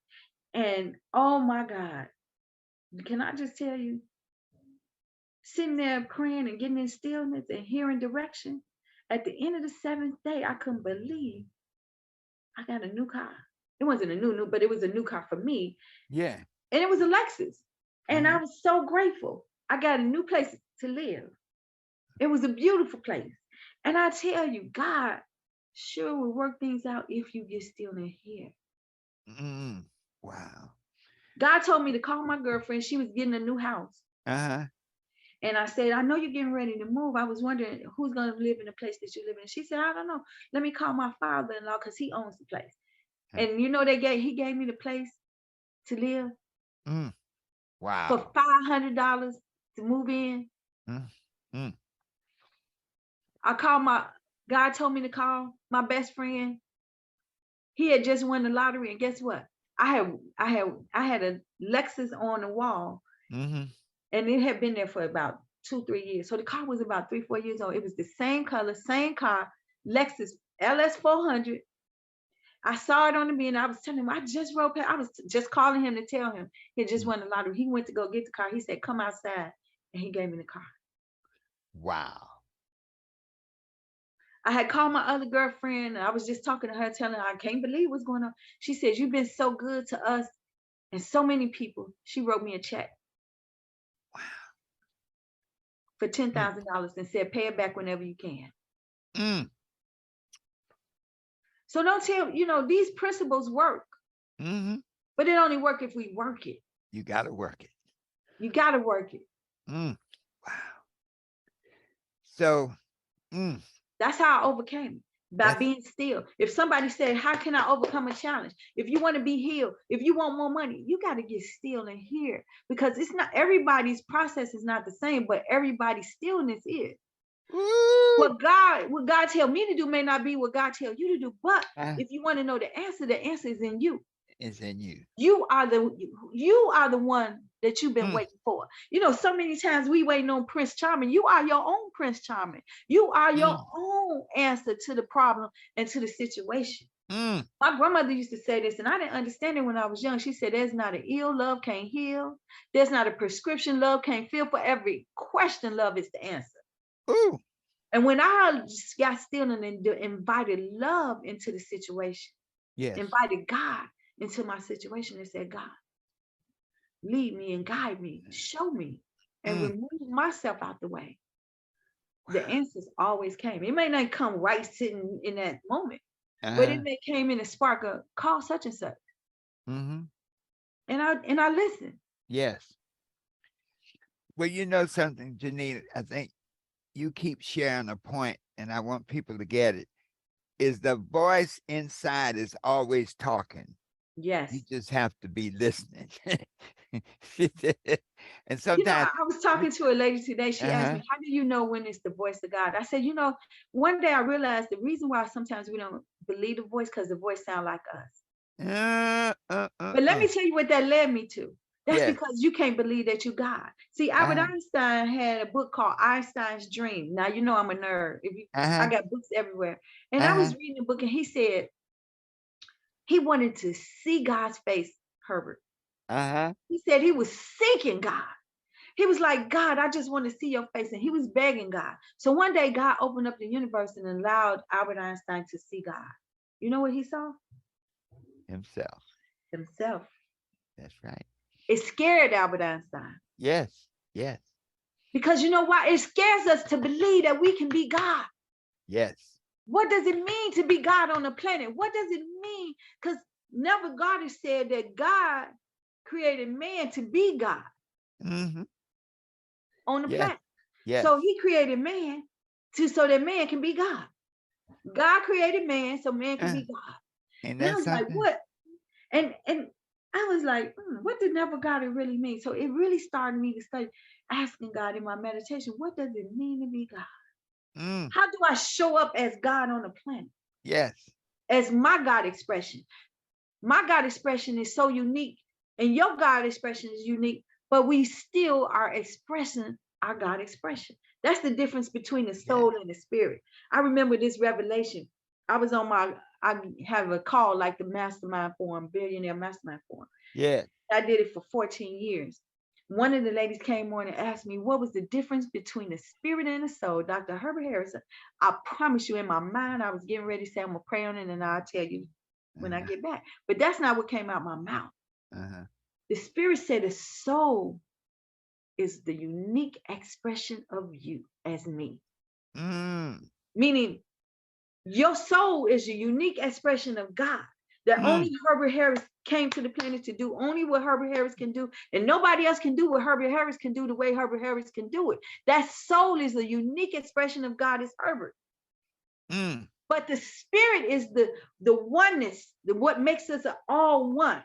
And oh my God, can I just tell you, sitting there praying and getting in stillness and hearing direction, at the end of the 7th day, I couldn't believe I got a new car. It wasn't a new, but it was a new car for me. Yeah. And it was a Lexus. And I was so grateful. I got a new place to live. It was a beautiful place. And I tell you, God sure will work things out if you get still in here. Wow. God told me to call my girlfriend. She was getting a new house. And I said, I know you're getting ready to move. I was wondering who's going to live in the place that you live in. She said, I don't know. Let me call my father-in-law because he owns the place. And you know, he gave me the place to live Mm. for Wow. $500 to move in. Mm. Mm. I called God told me to call my best friend. He had just won the lottery, and guess what? I had a Lexus on the wall, Mm-hmm. and it had been there for about 2-3 years. So the car was about 3-4 years old. It was the same color, same car, Lexus LS 400. I saw it on the bin. I was telling him I just rode past. I was just calling him to tell him he had just won the lottery. He went to go get the car. He said, "Come outside," and he gave me the car. Wow. I had called my other girlfriend, and I was just talking to her, telling her I can't believe what's going on. She said, "You've been so good to us and so many people." She wrote me a check for Mm. $10,000 and said, "Pay it back whenever you can." Mm. So don't tell, these principles work, Mm-hmm. but it only work if we work it. You got to work it. You got to work it. Mm. Wow. So, mm, That's how I overcame it, by that's being still. If somebody said, how can I overcome a challenge? If you want to be healed, if you want more money, you got to get still and hear, because it's not everybody's process is not the same, but everybody's stillness is. Woo. What God tell me to do may not be what God tell you to do, but Ah, if you want to know the answer is in you. it's in you. You are the one that you've been Mm. waiting for. So many times we waiting on Prince Charming. You are your own Prince Charming. You are your Mm. own answer to the problem and to the situation. Mm. My grandmother used to say this, and I didn't understand it when I was young. She said, "There's not an ill love can't heal. There's not a prescription love can't fill. For every question, love is the answer." Ooh. And when I just got still and invited love into the situation, Yes. invited God into my situation and said, "God, lead me and guide me, show me, and Mm. remove myself out the way." Wow. The answers always came. It may not come right sitting in that moment, but Uh-huh. it may came in a spark of call such and such. Mm-hmm. And I listened. Yes. Well, you know something, Janine, I think you keep sharing a point, and I want people to get it, is the voice inside is always talking. Yes. You just have to be listening. And sometimes, I was talking to a lady today. She asked uh-huh. me, "How do you know when it's the voice of God?" I said, one day I realized the reason why sometimes we don't believe the voice, because the voice sounds like us. Uh, uh, uh, But let uh. me tell you what that led me to. That's Yes. because you can't believe that you God. See, Albert Uh-huh. Einstein had a book called Einstein's Dream. Now you know I'm a nerd. I Uh-huh. got books everywhere. And I Uh-huh. was reading the book, and he said he wanted to see God's face, Herbert. Uh-huh. He said he was seeking God. He was like, "God, I just want to see your face." And he was begging God. So one day God opened up the universe and allowed Albert Einstein to see God. You know what he saw? Himself. Himself. That's right. It scared Albert Einstein. Yes. Yes. Because you know why? It scares us to believe that we can be God. Yes. What does it mean to be God on the planet? What does it mean? Because never God has said that God created man to be God Mm-hmm. on the Yes. planet. Yes. So he created man so that man can be God. God created man so man can Uh, be God. and And I that's was like, something. what? And I was like, what did never God it really mean? So it really started me to study, asking God in my meditation, what does it mean to be God? Mm. How do I show up as God on the planet? Yes. As my God expression. My God expression is so unique, and your God expression is unique, but we still are expressing our God expression. That's the difference between the Yeah. soul and the spirit. I remember this revelation. I have a call like the Mastermind Forum, Billionaire Mastermind Forum. Yeah. I did it for 14 years. One of the ladies came on and asked me what was the difference between the spirit and the soul. Dr. Herbert Harris, I promise you, in my mind, I was getting ready to say, I'm going to pray on it and I'll tell you when I Uh-huh. get back. But that's not what came out my mouth. Uh-huh. The spirit said the soul is the unique expression of you as me. Mm. Meaning your soul is a unique expression of God. that only Herbert Harris came to the planet to do only what Herbert Harris can do, and nobody else can do what Herbert Harris can do the way Herbert Harris can do it. That soul is a unique expression of God is Herbert. But the spirit is the oneness, what makes us all one.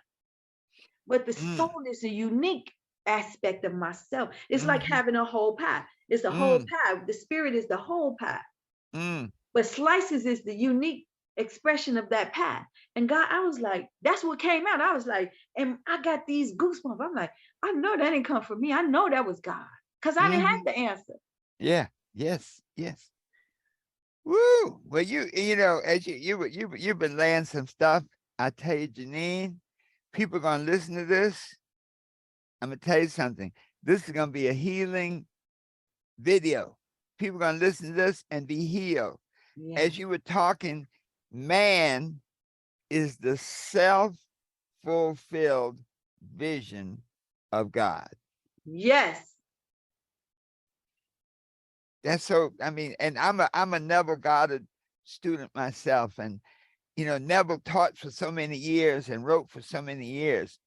But the soul is a unique aspect of myself. It's like having a whole pie. It's a whole pie. The spirit is the whole pie. But slices is the unique expression of that pie. And God, I was like, that's what came out. I was like, and I got these goosebumps. I'm like, I know that didn't come from me. I know that was God. Because I didn't have the answer. Yeah. Yes. Yes. Woo. Well, you know, as you've been laying some stuff. I tell you, Janine, people are gonna listen to this. I'm gonna tell you something. This is gonna be a healing video. People are gonna listen to this and be healed. Yeah. As you were talking, man is the self-fulfilled vision of God. Yes. That's so, I mean, and I'm a Neville Goddard student myself. And, you know, Neville taught for so many years and wrote for so many years.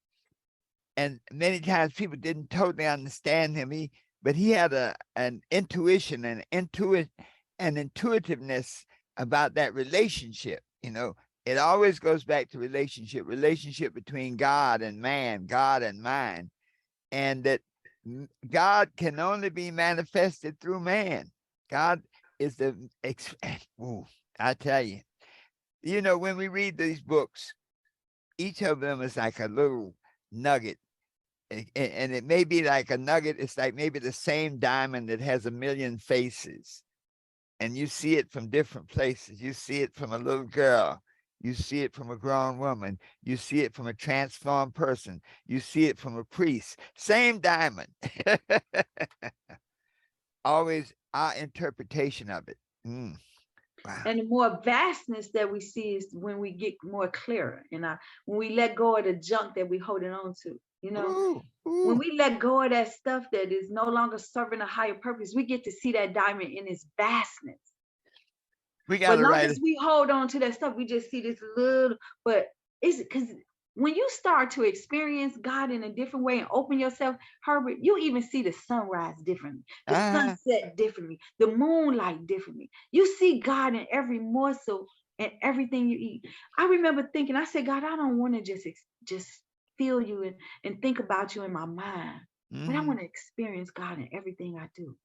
And many times people didn't totally understand him. But he had an intuition and intuitiveness about that relationship. You know, it always goes back to relationship between God and man, God and mind, and that God can only be manifested through man. God is I tell you, you know, when we read these books, each of them is like a little nugget. And it may be like a nugget. It's like maybe the same diamond that has a million faces. And you see it from different places. You see it from a little girl. You see it from a grown woman. You see it from a transformed person. You see it from a priest. Same diamond. Always our interpretation of it. Wow. And the more vastness that we see is when we get more clearer. And when we let go of the junk that we're holding on to, you know, when we let go of that stuff that is no longer serving a higher purpose, we get to see that diamond in its vastness. We got to write. As we hold on to that stuff, we just see this little. But it's because when you start to experience God in a different way and open yourself, Herbert, you even see the sunrise differently, the sunset differently, the moonlight differently. You see God in every morsel and everything you eat. I remember thinking, I said, God, I don't want to just feel you and think about you in my mind, but I want to experience God in everything I do.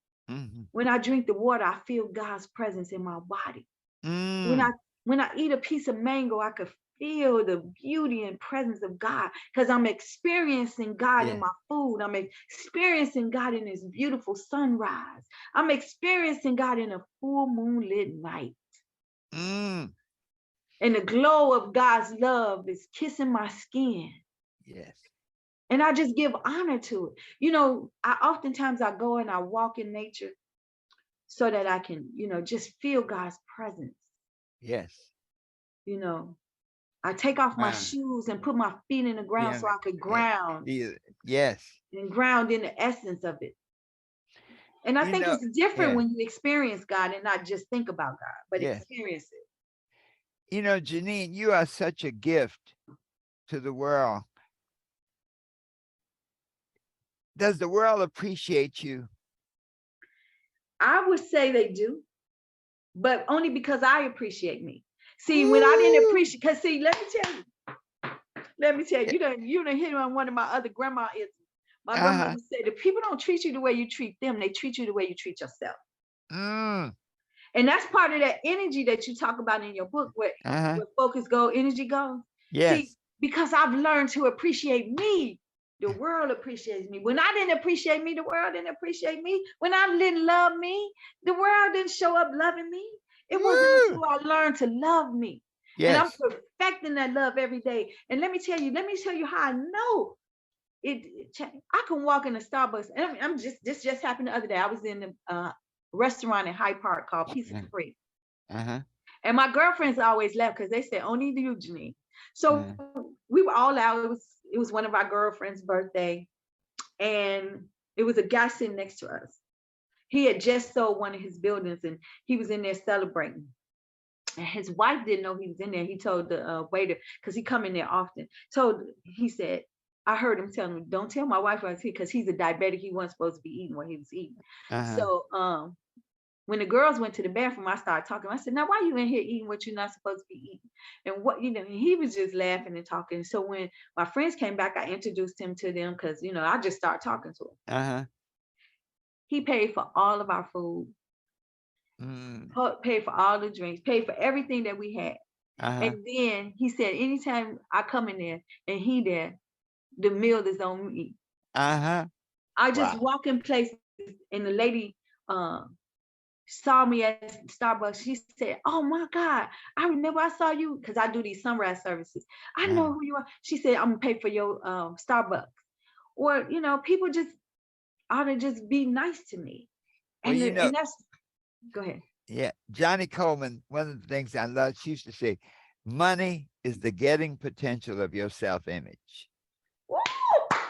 When I drink the water, I feel God's presence in my body. When I eat a piece of mango, I could feel the beauty and presence of God because I'm experiencing God in my food. I'm experiencing God in his beautiful sunrise. I'm experiencing God in a full moonlit night. And the glow of God's love is kissing my skin. Yes. And I just give honor to it. You know, oftentimes I go and I walk in nature so that I can, you know, just feel God's presence. Yes. You know, I take off my shoes and put my feet in the ground so I could ground. Yes. And ground in the essence of it. And I think it's different when you experience God and not just think about God, but experience it. You know, Janine, you are such a gift to the world. Does the world appreciate you? I would say they do, but only because I appreciate me. See, when I didn't appreciate, because see, let me tell you, you done hit on one of my other grandma is. My grandmother said, if people don't treat you the way you treat them, they treat you the way you treat yourself. And that's part of that energy that you talk about in your book, where focus go, energy goes. Yes. See, because I've learned to appreciate me, the world appreciates me. When I didn't appreciate me, the world didn't appreciate me. When I didn't love me, the world didn't show up loving me. It wasn't until I learned to love me. Yes. And I'm perfecting that love every day. And let me tell you how I know it. I can walk in a Starbucks, and this just happened the other day. I was in the restaurant in Hyde Park called Pieces Free. And my girlfriends always laugh because they said, only you, Janine. So we were all out. It was one of our girlfriends' birthday. And it was a guy sitting next to us. He had just sold one of his buildings and he was in there celebrating. And his wife didn't know he was in there. He told the waiter, because he come in there often. He said, I heard him tell him, don't tell my wife I was here, because he's a diabetic. He wasn't supposed to be eating what he was eating. Uh-huh. So when the girls went to the bathroom, I started talking. I said, now why you in here eating what you're not supposed to be eating? And what, he was just laughing and talking. So when my friends came back, I introduced him to them because, I just started talking to him. Uh-huh. He paid for all of our food, Mm. paid for all the drinks, paid for everything that we had. Uh-huh. And then he said, anytime I come in there and he there, the meal is on me. Uh-huh. I just Wow. walk in places and the lady saw me at Starbucks. She said, oh my God, I remember I saw you, because I do these sunrise services. I Uh-huh. know who you are. She said, I'm gonna pay for your Starbucks. Or, people just ought to just be nice to me. Well, And that's, go ahead. yeah, Johnny Coleman, one of the things I love, she used to say, money is the getting potential of your self-image. Woo! I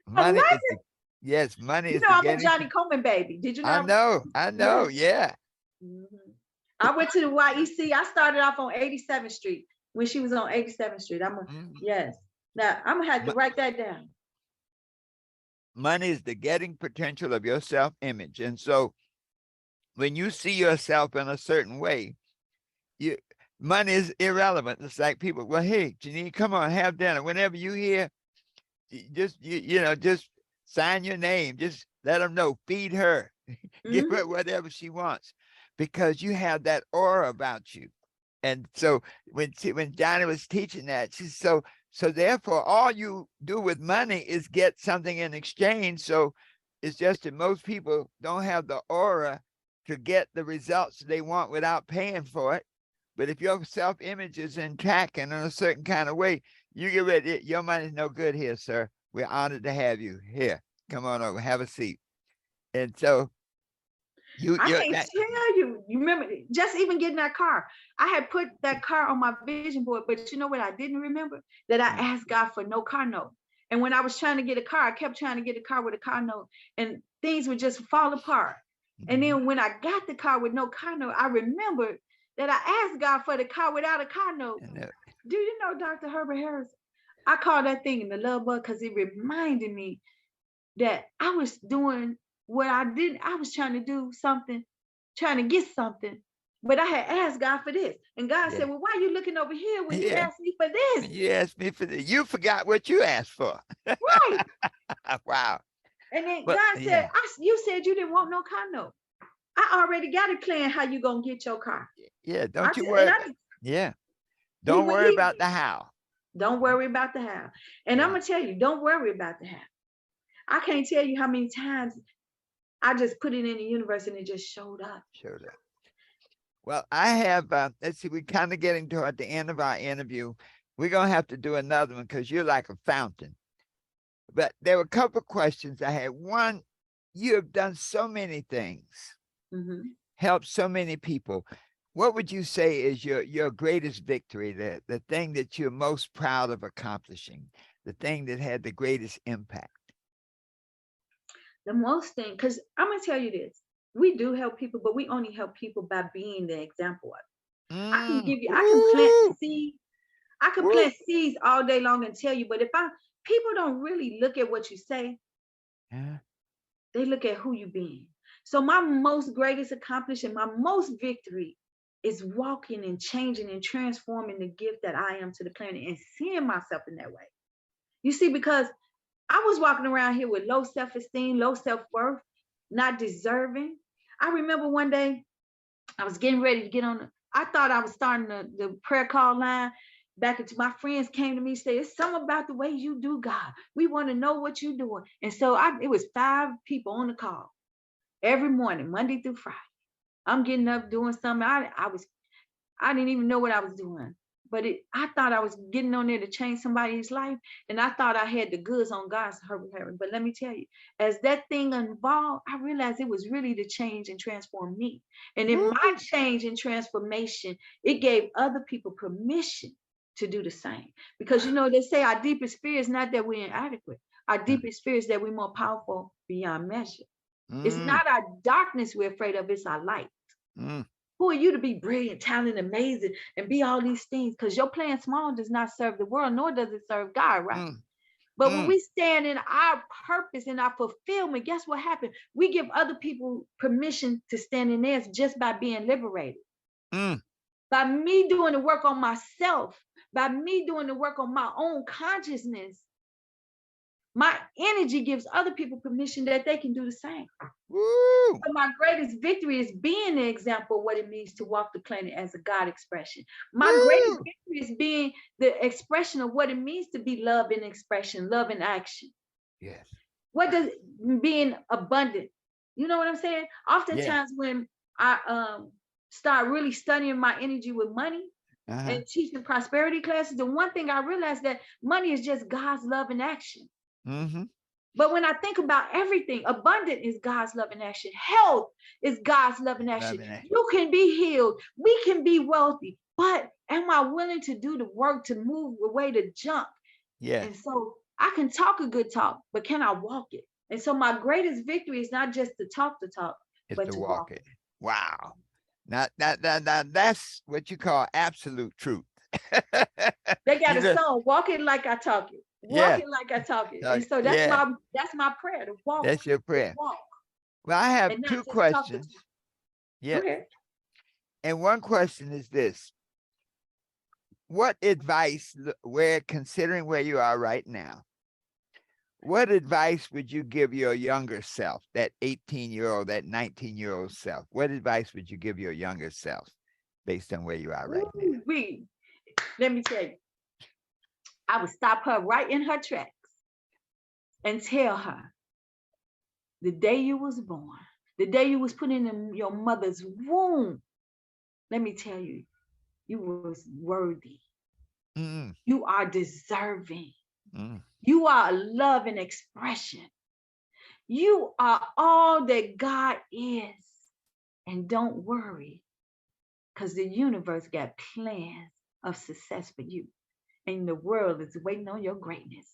Money love is it. yes, money is the I'm a getting. Johnny Coleman baby. Did you know? I know, yeah. Mhm. I went to the YEC. I started off on 87th Street when she was on 87th Street. Mhm. Yes. Now I'm gonna have to Mo- write that down. Money is the getting potential of your self-image. And so when you see yourself in a certain way, you money is irrelevant. It's like people, well, hey, Janine, come on, have dinner. Whenever you hear, just sign your name. Just let them know. Feed her. Give Mhm. her whatever she wants, because you have that aura about you. And so when Johnny was teaching that, she said, so therefore, all you do with money is get something in exchange. So it's just that most people don't have the aura to get the results they want without paying for it. But if your self-image is intact and in a certain kind of way, you get ready. Your money's no good here, sir. We're honored to have you here. Come on over, have a seat. And so I you can't that tell you. You remember just even getting that car. I had put that car on my vision board, but you know what I didn't remember? That I asked God for no car note. And when I was trying to get a car, I kept trying to get a car with a car note, and things would just fall apart. And then when I got the car with no car note, I remembered that I asked God for the car without a car note. and, Do you know Dr. Herbert Harris? I call that thing in the love bug because it reminded me that I was doing what I didn't. I was trying to do something, trying to get something, but I had asked God for this. And God yeah, said, well, why are you looking over here when you yeah. asked me for this? You asked me for this. You forgot what you asked for. Right. Wow. And then But God said, yeah, you said you didn't want no car note. I already got a plan how you gonna get your car. yeah. I Don't you said, and worry. I Yeah. he Don't would worry he about the how. don't worry about the how. And I'm Yeah. gonna tell you, don't worry about the how. I can't tell you how many times I just put it in the universe and it just showed up. Showed up. Well, I have, let's see, we're kind of getting toward the end of our interview. We're going to have to do another one because you're like a fountain. But there were a couple of questions I had. One, you have done so many things, Mhm. helped so many people. What would you say is your greatest victory, the thing that you're most proud of accomplishing, the thing that had the greatest impact? The most thing, because I'm gonna tell you this, we do help people, but we only help people by being the example of it. I can plant Woo, seeds. I can woo. plant seeds all day long and tell you, but if people don't really look at what you say, Yeah. they look at who you being. So my most greatest accomplishment, my most victory is walking and changing and transforming the gift that I am to the planet and seeing myself in that way. You see, because I was walking around here with low self-esteem, low self-worth, not deserving. I remember one day I was getting ready to get on. I thought I was starting the prayer call line. Back into my friends came to me, said, it's something about the way you do, God. We want to know what you're doing. And so it was 5 people on the call every morning, Monday through Friday. I'm getting up doing something. I didn't even know what I was doing. But I thought I was getting on there to change somebody's life. And I thought I had the goods on God's Herbert. But let me tell you, as that thing evolved, I realized it was really to change and transform me. And in Woo. my change and transformation, it gave other people permission to do the same. Because, they say our deepest fear is not that we're inadequate. Our deepest fear is that we're more powerful beyond measure. It's Mm, not our darkness we're afraid of, it's our light. mm. Who are you to be brilliant, talented, amazing, and be all these things? Because your playing small does not serve the world, nor does it serve God, right? Mm, But when mm, we stand in our purpose and our fulfillment, guess what happens? We give other people permission to stand in theirs just by being liberated. mm. By me doing the work on myself, by me doing the work on my own consciousness, my energy gives other people permission that they can do the same. Woo, So my greatest victory is being the example of what it means to walk the planet as a God expression. My greatest woo. victory is being the expression of what it means to be love in expression, love in action. Yes, What does being abundant? You know what I'm saying? yes. Oftentimes when I start really studying my energy with money Uh-huh. and teaching prosperity classes, the one thing I realized that money is just God's love in action. Mm-hmm. But when I think about everything, abundant is God's love in action. Health is God's love in action. Loving it. You can be healed. We can be wealthy. But am I willing to do the work to move away the junk? Yes, And so I can talk a good talk, but can I walk it? And so my greatest victory is not just to talk the talk, it's but to to walk walk it. it. Wow. Now, that's what you call absolute truth. They got You a know, song, walk it like I talk it. Walk yeah, it like I talk it. And so yeah, that's my prayer, to walk that's your the prayer. walk Well, I have and not two just talk the questions. talk. Go Yes. ahead. And one question is this: what advice, where considering where you are right now, what advice would you give your younger self, that 18-year-old, that 19-year-old self? What advice would you give your younger self based on where you are right now? Ooh, let me tell you, I would stop her right in her tracks and tell her the day you was born, the day you was put in your mother's womb, let me tell you, you was worthy. Mm, You are deserving. mm, You are love and expression. You are all that God is. And don't worry, because the universe got plans of success for you. And the world is waiting on your greatness.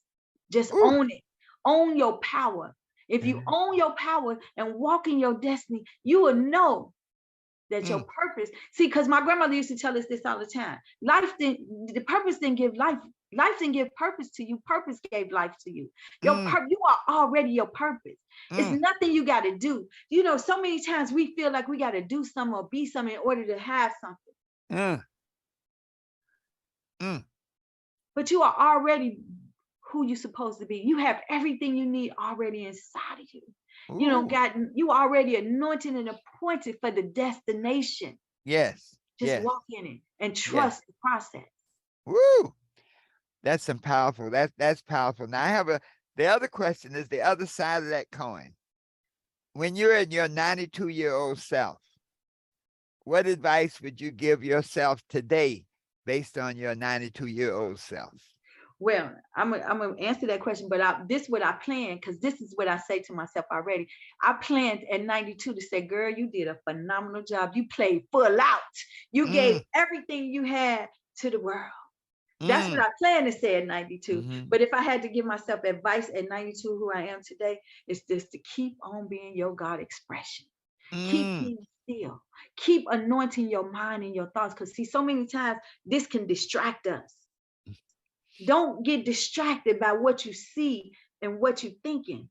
Just ooh, own it. Own your power. If you mhm, own your power and walk in your destiny, you will know that your mm, purpose. See, because my grandmother used to tell us this all the time. The purpose didn't give life. Life didn't give purpose to you. Purpose gave life to you. mm, You are already your purpose. It's mm, nothing you got to do. You know, so many times we feel like we got to do something or be something in order to have something. mm, mm. But you are already who you're supposed to be. You have everything you need already inside of you. You know, Ooh, God, you already anointed and appointed for the destination. yes, Just yes, walk in it and yes. trust the process. Woo! That's some powerful. That's powerful. Now I have the other question is the other side of that coin. When you're in your 92-year-old self, what advice would you give yourself today based on your 92-year-old self? Well, I'm gonna answer that question, but this is what I plan, because this is what I say to myself already. I planned at 92 to say, girl, you did a phenomenal job. You played full out. You gave Mm, everything you had to the world. That's what mm, I plan to say at 92. mm-hmm, But if I had to give myself advice at 92, who I am today, it's just to keep on being your God expression. Keep mm, being still. Keep anointing your mind and your thoughts. Because see, so many times this can distract us. Don't get distracted by what you see and what you're thinking,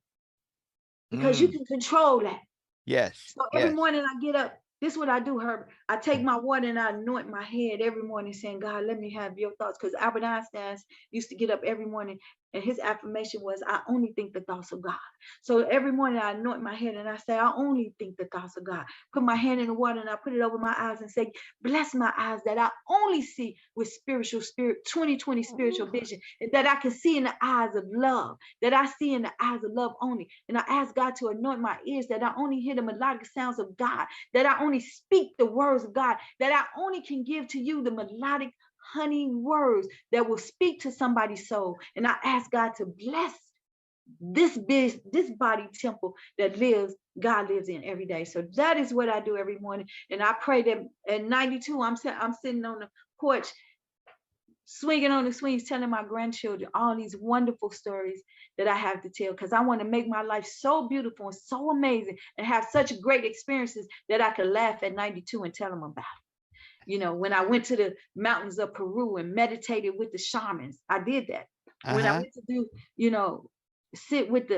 because you mm. can control that. Yes, So every yes. morning I get up, this is what I do, Herbert. I take my water and I anoint my head every morning, saying, God, let me have your thoughts. Because Albert Einstein used to get up every morning and his affirmation was, I only think the thoughts of God. So every morning I anoint my head and I say, I only think the thoughts of God. Put my hand in the water and I put it over my eyes and say, bless my eyes that I only see with spirit 2020 spiritual Ooh, vision, and that I can see in the eyes of love, that I see in the eyes of love only. And I ask God to anoint my ears that I only hear the melodic sounds of God, that I only speak the words of God, that I only can give to you the melodic honey words that will speak to somebody's soul. And I ask God to bless this body temple that God lives in every day. So that is what I do every morning. And I pray that at 92, I'm sitting on the porch swinging on the swings, telling my grandchildren all these wonderful stories that I have to tell, because I want to make my life so beautiful and so amazing and have such great experiences that I could laugh at 92 and tell them about. When I went to the mountains of Peru and meditated with the shamans, I did that. When I Uh-huh. went to do, sit with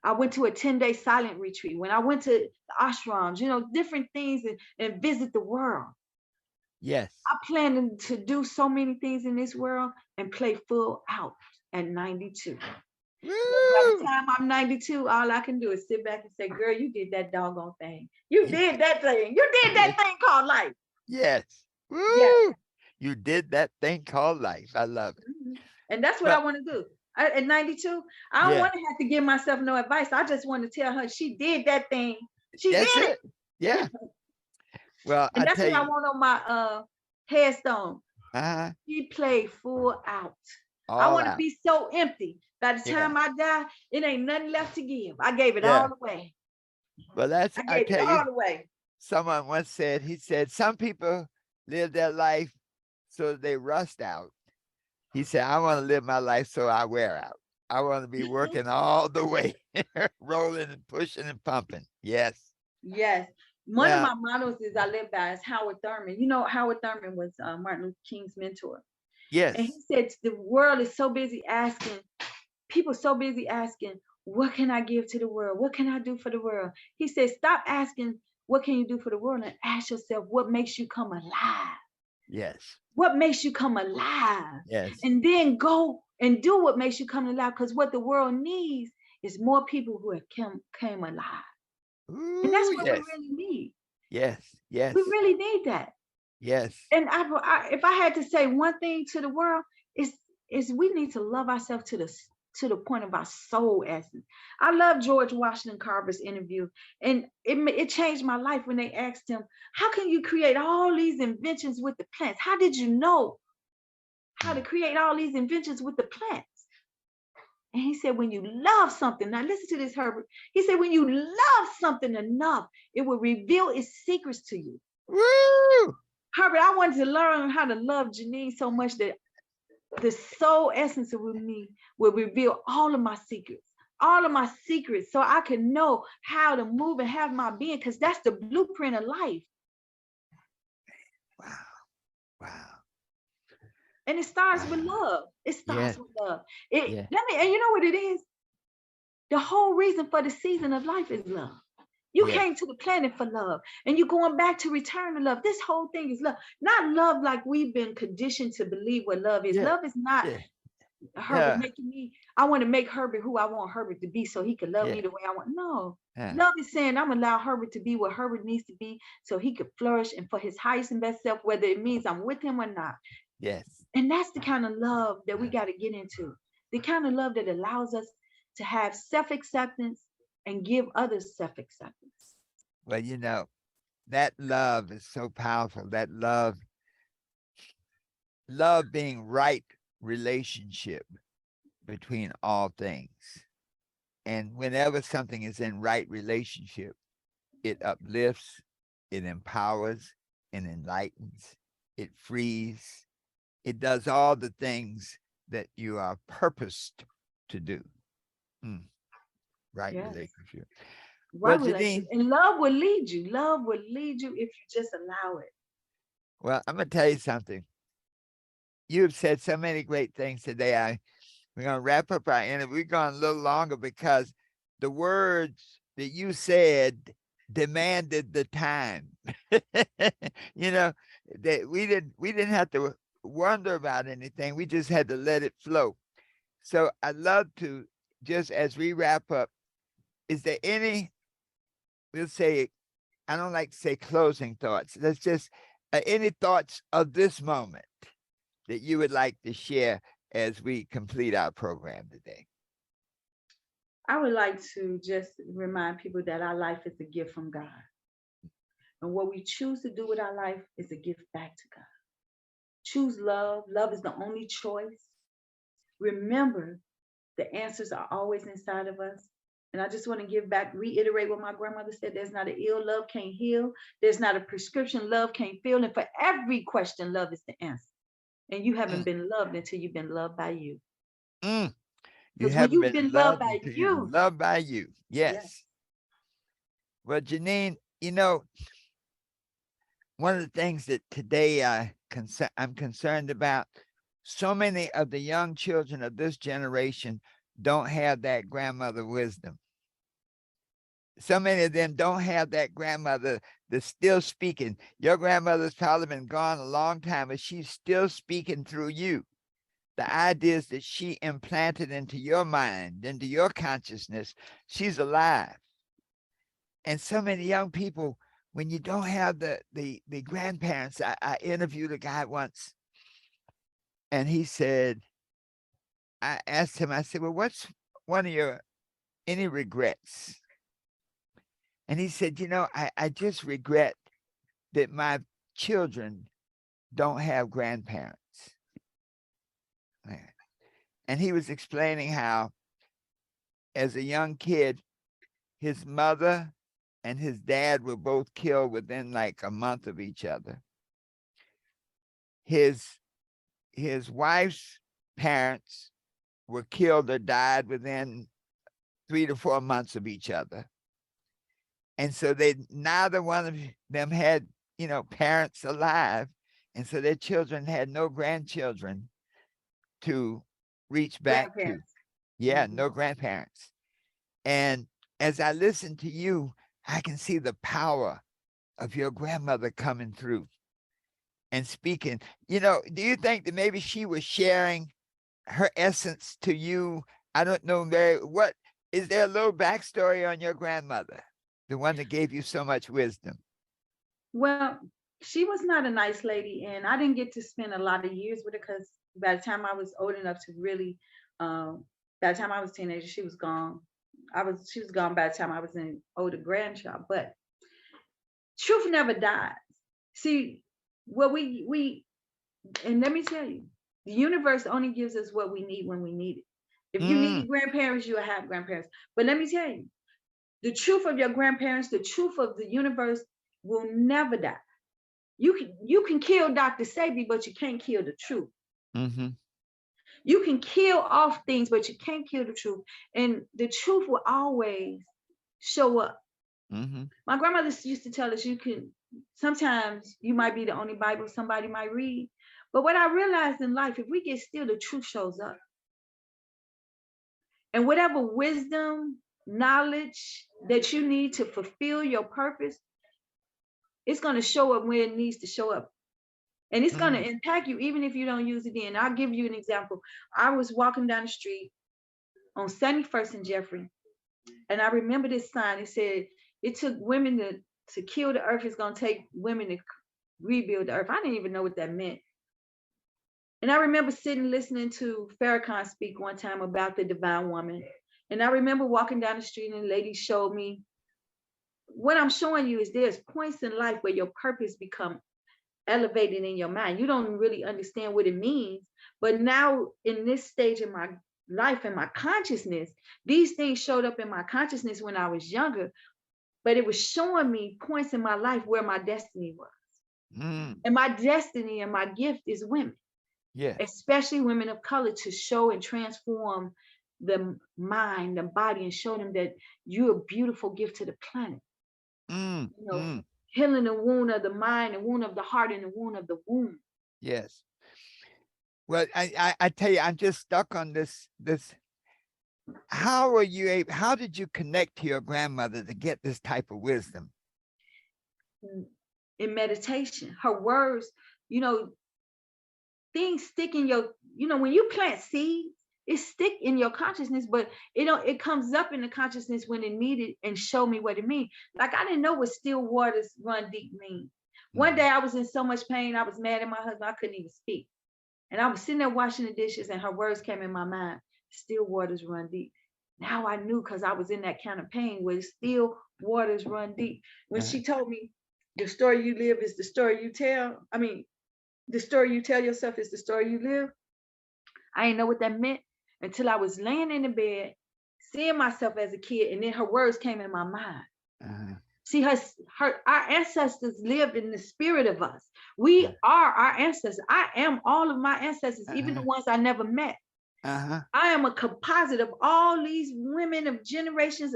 I went to a 10-day silent retreat. When I went to the ashrams, different things, and visit the world. Yes. I plan to do so many things in this world and play full out at 92. By the Woo! time I'm 92, all I can do is sit back and say, girl, you did that doggone thing. You did that thing. You did that thing called life. Yes. Yes. Woo! You did that thing called life. I love it. Mhm. And that's what I But want to do. At 92, I don't yeah, want to have to give myself no advice. I just want to tell her she did that thing. She that's did it. Yeah. it. Well, And I that's tell what I you, want on my headstone. uh-huh, She played full out. I all want to out. be so empty. By the Yeah. time I die, it ain't nothing left to give. I gave it Yeah. all away. Well, that's, I I gave it tell you, all away. someone once said, he said, some people live their life so they rust out. He said, I want to live my life so I wear out. I want to be working all the way, rolling and pushing and pumping. Yes. Yes. One of Well, my mottos is I live by is Howard Thurman. Howard Thurman was Martin Luther King's mentor. And he yes. said the world is so busy asking, people so busy asking, what can I give to the world? What can I do for the world? He said, stop asking, what can you do for the world? And ask yourself, what makes you come alive? Yes. What makes you come alive? Yes. And then go and do what makes you come alive. Because what the world needs is more people who have came alive. And that's Ooh, what we yes. really need. Yes. Yes. We really need that. Yes. And if I had to say one thing to the world, is we need to love ourselves to the point of our soul essence. I love George Washington Carver's interview, and it changed my life when they asked him, "How can you create all these inventions with the plants? How did you know how to create all these inventions with the plants?" And he said, "When you love something, now listen to this, Herbert. He said, when you love something enough, it will reveal its secrets to you." Woo! Herbert, I wanted to learn how to love Janine so much that the soul essence of me will reveal all of my secrets, so I can know how to move and have my being, because that's the blueprint of life. Wow. Wow. And it starts with Wow. love. It Yeah. starts with love. Yeah. And you know what it is? The whole reason for the season of life is love. You Yeah. came to the planet for love, and you're going back to return to love. This whole thing is love, not love like we've been conditioned to believe what love is. Yeah. Love is not Yeah. Herbert Yeah. making me. I want to make Herbert who I want Herbert to be, so he can love Yeah. me the way I want. No, Yeah. love is saying I'm gonna allow Herbert to be what Herbert needs to be, so he could flourish and for his highest and best self, whether it means I'm with him or not. Yes. And that's the kind of love that we got to get into. The kind of love that allows us to have self-acceptance and give others self-acceptance. Well, that love is so powerful. That love being right relationship between all things. And whenever something is in right relationship, it uplifts, it empowers, it enlightens, it frees, it does all the things that you are purposed to do. Mm, right Yes. relationship. Well, Right relationship. Janine, And love will lead you. Love will lead you if you just allow it. well, I'm going to tell you something. You've said so many great things today. We're going to wrap up our interview. We're going a little longer because the words that you said demanded the time. That we didn't have to wonder about anything. We just had to let it flow. So I'd love to, just as we wrap up, is there any, we'll say, I don't like to say closing thoughts. Let's just, any thoughts of this moment that you would like to share as we complete our program today? I would like to just remind people that our life is a gift from God. And what we choose to do with our life is a gift back to God. Choose love. Love is the only choice. Remember, the answers are always inside of us. And I just want to reiterate what my grandmother said. There's not an ill love can't heal. There's not a prescription love can't fill. And for every question, love is the answer. and you haven't mm, been loved until you've been loved by you. mm. You Because when haven't you've been been loved loved by until you've been you, loved by you. yeah. Yes. Well, Janine, one of the things that today I'm concerned about, so many of the young children of this generation don't have that grandmother wisdom. So many of them don't have that grandmother that's still speaking. Your grandmother's probably been gone a long time, but she's still speaking through you. The ideas that she implanted into your mind, into your consciousness, she's alive. And so many young people, when you don't have the grandparents, I interviewed a guy once, and he said, I asked him, I said, well, what's one of your any regrets? And he said, I just regret that my children don't have grandparents. And he was explaining how, as a young kid, his mother and his dad were both killed within like a month of each other. His wife's parents were killed or died within 3 to 4 months of each other. And so neither one of them had, parents alive. And so their children had no grandchildren to reach back to. Grandparents. Yeah, Hmm. no grandparents. And as I listen to you, I can see the power of your grandmother coming through and speaking. Do you think that maybe she was sharing her essence to you? I don't know, Mary. What is there a little backstory on your grandmother, the one that gave you so much wisdom? Well, she was not a nice lady, and I didn't get to spend a lot of years with her because by the time I was old enough to really, by the time I was a teenager, she was gone. She was gone by the time I was an older grandchild. But truth never dies. See, what and let me tell you, the universe only gives us what we need when we need it. If you Mm, need grandparents, you'll have grandparents. But let me tell you, the truth of your grandparents, the truth of the universe will never die. You can kill Dr. Sabi, but you can't kill the truth. mm-hmm, You can kill off things, but you can't kill the truth. And the truth will always show up. mm-hmm. My grandmother used to tell us sometimes you might be the only Bible somebody might read. But what I realized in life, if we get still, the truth shows up. And whatever wisdom, knowledge that you need to fulfill your purpose, it's going to show up where it needs to show up. And it's going to Mm, impact you even if you don't use it in. I'll give you an example. I was walking down the street on 71st and Jeffrey, and I remember this sign. It said, it took women to kill the earth. It's going to take women to rebuild the earth. I didn't even know what that meant. And I remember sitting listening to Farrakhan speak one time about the divine woman. And I remember walking down the street and the lady showed me, what I'm showing you is there's points in life where your purpose become elevated in your mind. You don't really understand what it means. But now in this stage of my life and my consciousness, these things showed up in my consciousness when I was younger, but it was showing me points in my life where my destiny was. mm, And my destiny and my gift is women, yes. especially women of color, to show and transform the mind, the body, and show them that you're a beautiful gift to the planet. Mm, You know, mm, healing the wound of the mind, the wound of the heart, and the wound of the womb. yes. Well, I tell you, I'm just stuck on this. How did you connect to your grandmother to get this type of wisdom? In meditation. Her words, you know, things stick in your, when you plant seeds, it stick in your consciousness, but it comes up in the consciousness when it needed and show me what it means. Like I didn't know what still waters run deep mean. One Mm, day I was in so much pain, I was mad at my husband, I couldn't even speak. And I was sitting there washing the dishes and her words came in my mind. Still waters run deep. Now I knew because I was in that kind of pain where still waters run deep. When uh, she told me the story you live is the story you tell. I mean, the story you tell yourself is the story you live. I didn't know what that meant until I was laying in the bed, seeing myself as a kid, and then her words came in my mind. uh, See, our ancestors lived in the spirit of us. We are our ancestors. I am all of my ancestors, even the ones I never met. I am a composite of all these women of generations,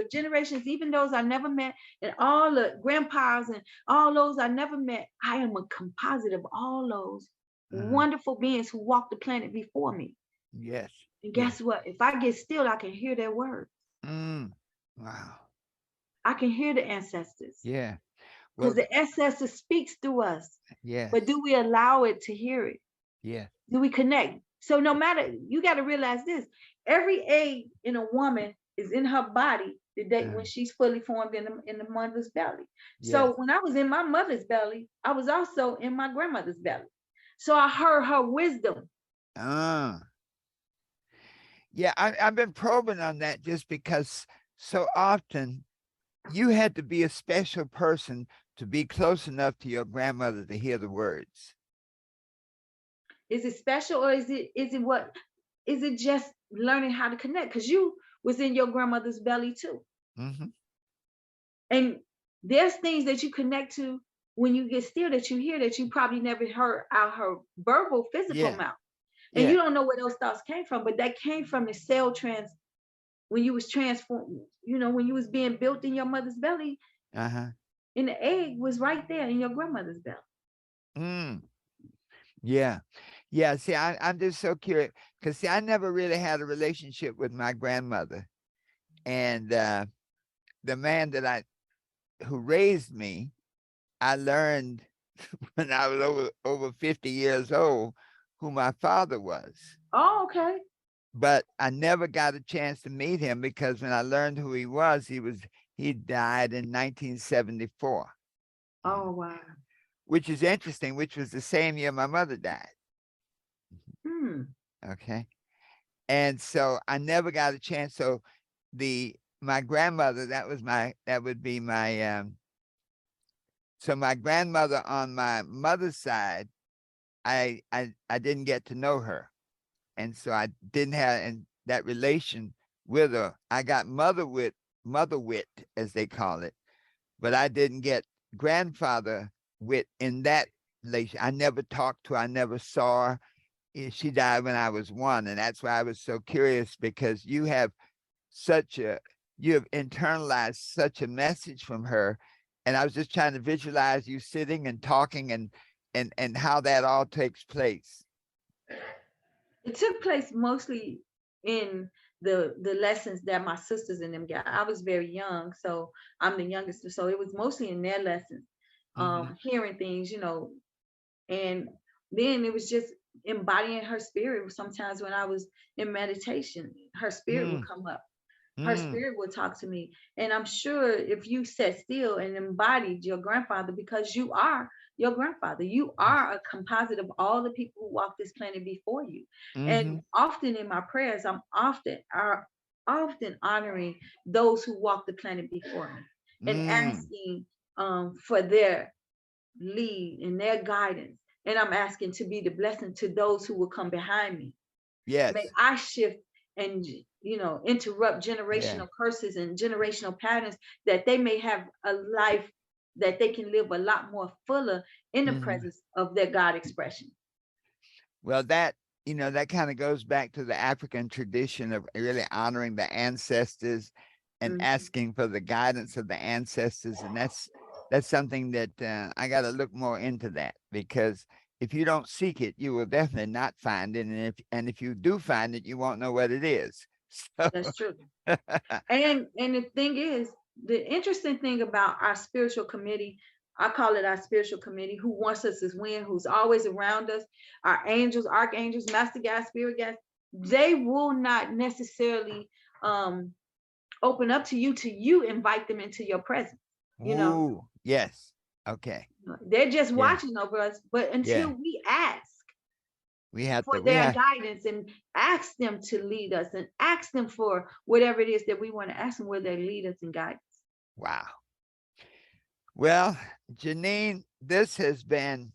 even those I never met, and all the grandpas and all those I never met. I am a composite of all those wonderful beings who walked the planet before me. Yes. And guess what? If I get still, I can hear their words. Wow. I can hear the ancestors. Yeah. Because the ancestor speaks through us. Yes. But do we allow it to hear it? Yeah. Do we connect? So no matter, you got to realize this, every egg in a woman is in her body the day when she's fully formed in the mother's belly. Yes. So when I was in my mother's belly, I was also in my grandmother's belly. So I heard her wisdom. Yeah, I've been probing on that just because so often you had to be a special person to be close enough to your grandmother to hear the words. Is it special, or is it just learning how to connect? Because you was in your grandmother's belly too. And there's things that you connect to when you get still that you hear that you probably never heard out her verbal, physical mouth. And you don't know where those thoughts came from, but that came from the cell when you was transformed, when you was being built in your mother's belly. And the egg was right there in your grandmother's belly. Yeah. Yeah. See, I'm just so curious because, see, I never really had a relationship with my grandmother. And the man who raised me, I learned when I was over 50 years old who my father was. Oh, okay. But I never got a chance to meet him because when I learned who he died in 1974. Oh, wow. Which is interesting, which was the same year my mother died. Okay. And so I never got a chance. So my grandmother, so my grandmother on my mother's side, I didn't get to know her. And so I didn't have that relation with her. I got mother wit, as they call it, but I didn't get grandfather wit in that relation. I never talked to her. I never saw her. She died when I was 1. And that's why I was so curious, because you have internalized such a message from her. And I was just trying to visualize you sitting and talking and how that all takes place. It took place mostly in the lessons that my sisters and them got. I was very young, so I'm the youngest. So it was mostly in their lessons, hearing things, and then it was just embodying her spirit. Sometimes when I was in meditation, her spirit would come up. Her spirit would talk to me. And I'm sure if you sat still and embodied your grandfather, because you are your grandfather, you are a composite of all the people who walked this planet before you. And often in my prayers, I'm often honoring those who walked the planet before me and asking for their lead and their guidance. And I'm asking to be the blessing to those who will come behind me. Yes. May I shift and interrupt generational curses and generational patterns, that they may have a life that they can live a lot more fuller in the presence of their God expression. Well, that kind of goes back to the African tradition of really honoring the ancestors and asking for the guidance of the ancestors. And that's something that I got to look more into, that, because if you don't seek it, you will definitely not find it. And if you do find it, you won't know what it is. So. That's true. And the thing is, the interesting thing about our spiritual committee, I call it our spiritual committee, who wants us to win, who's always around us, our angels, archangels, master guides, spirit guides, they will not necessarily open up to you invite them into your presence. Ooh, yes. Okay. They're just watching over us, but until we ask for their guidance and ask them to lead us and ask them for whatever it is that we want to ask them, where they lead us and guide us. Wow. Well, Janine, this has been,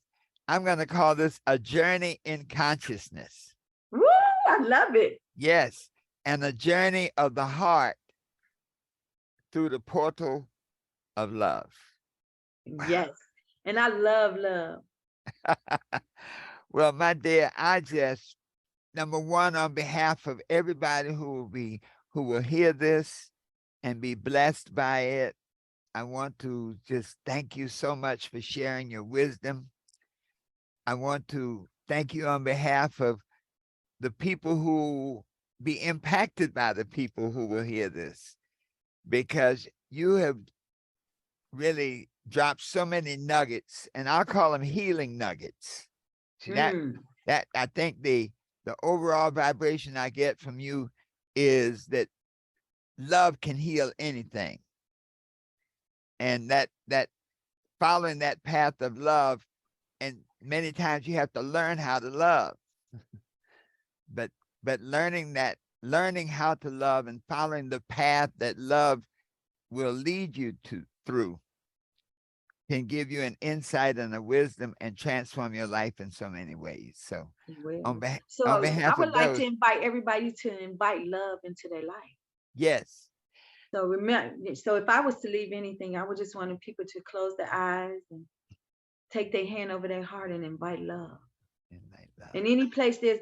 I'm going to call this a journey in consciousness. Woo, I love it. Yes. And a journey of the heart through the portal of love. Yes. And I love love. Well, my dear, I just number one, on behalf of everybody who will hear this and be blessed by it, I want to just thank you so much for sharing your wisdom. I want to thank you on behalf of the people who be impacted by the people who will hear this, because you have really dropped so many nuggets, and I'll call them healing nuggets. See Mm, that I think the overall vibration I get from you is that love can heal anything, and that following that path of love, and many times you have to learn how to love, but learning how to love and following the path that love will lead you to through can give you an insight and a wisdom and transform your life in so many ways. So on, well, on so I behalf would of like to those, invite everybody to invite love into their life. yes, So remember, so if I was to leave anything, I would just want people to close their eyes and take their hand over their heart and invite love. and like In love. any place there's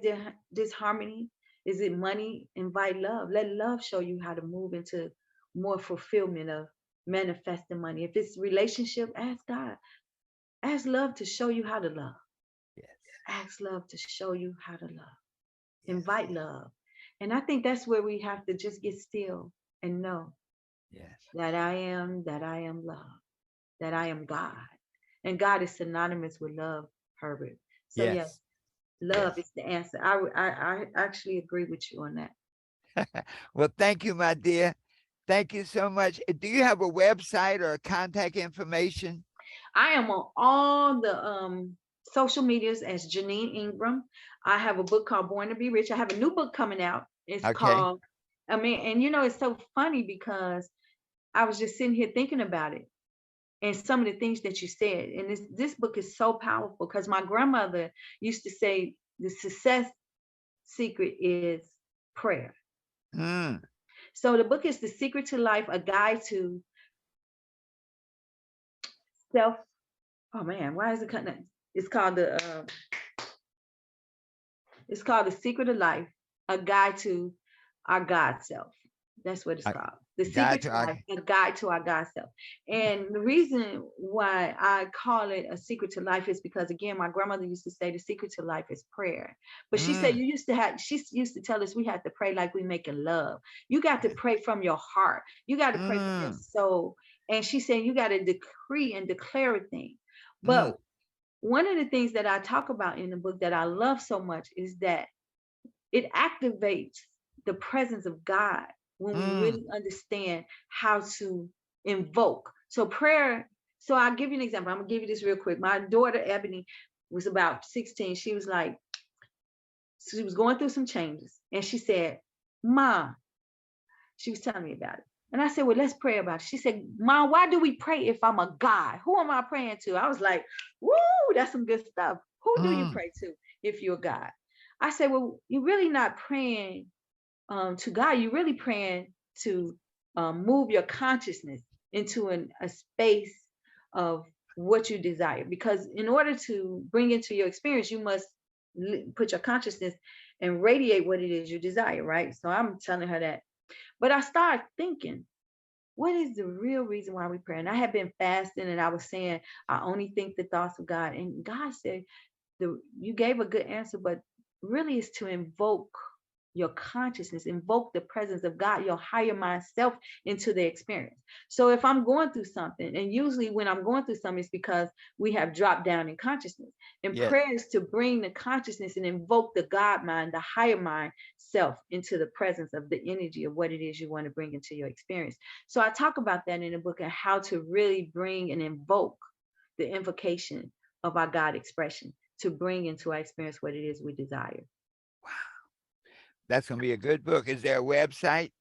disharmony, is it money? Invite love. Let love show you how to move into more fulfillment of manifesting money. If it's relationship, ask God. Ask love to show you how to love. Yes, Ask love to show you how to love. yes, Invite love. And I think that's where we have to just get still and know yes, that I am love, that I am God. And God is synonymous with love, Herbert. So yes, yes, love yes. is the answer. I actually agree with you on that. Well, thank you, my dear. Thank you so much. Do you have a website or contact information? I am on all the social medias as Janine Ingram. I have a book called Born to Be Rich. I have a new book coming out. It's Okay. called, I mean, and it's so funny because I was just sitting here thinking about it and some of the things that you said. And this book is so powerful because my grandmother used to say the success secret is prayer. Mm, So the book is The Secret to Life, a guide to self. Oh man, why is it cutting? It's called The Secret of Life, a guide to our God self. That's what it's a called. The guide Secret to to our Life, a guide to our God self. And the reason why I call it a secret to life is because again, my grandmother used to say the secret to life is prayer. But she said mm, she used to tell us we had to pray like we making love. You got to pray from your heart. You got to pray from your mm, soul. And she said you got to decree and declare a thing. mm, But one of the things that I talk about in the book that I love so much is that it activates the presence of God when we mm. really understand how to invoke. So prayer, so I'll give you an example. I'm gonna give you this real quick. My daughter Ebony was about 16. She was going through some changes and she said, "Ma," she was telling me about it. And I said, "Well, let's pray about it." She said, "Mom, why do we pray if I'm a God? Who am I praying to?" I was like, "Woo, that's some good stuff. Who do you Mm, pray to if you're God?" I said, "Well, you're really not praying to God. You're really praying to move your consciousness into a space of what you desire. Because in order to bring into your experience, you must put your consciousness and radiate what it is you desire, right?" So I'm telling her that. But I started thinking, what is the real reason why we pray? And I had been fasting and I was saying, I only think the thoughts of God. And God said, you gave a good answer, but really it's to invoke your consciousness, invoke the presence of God, your higher mind self into the experience. So if I'm going through something, and usually when I'm going through something, it's because we have dropped down in consciousness. And yes. prayer is to bring the consciousness and invoke the God mind, the higher mind self into the presence of the energy of what it is you want to bring into your experience. So I talk about that in the book and how to really bring and invoke the invocation of our God expression to bring into our experience what it is we desire. Wow. That's going to be a good book. Is there a website?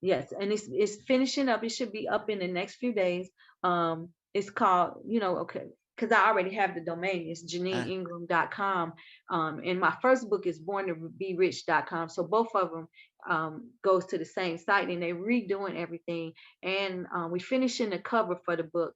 Yes, and it's finishing up. It should be up in the next few days. It's called, okay, because I already have the domain. It's JanineIngram.com. And my first book is Born to Be Rich.com. So both of them goes to the same site, and they're redoing everything. And we're finishing the cover for the book.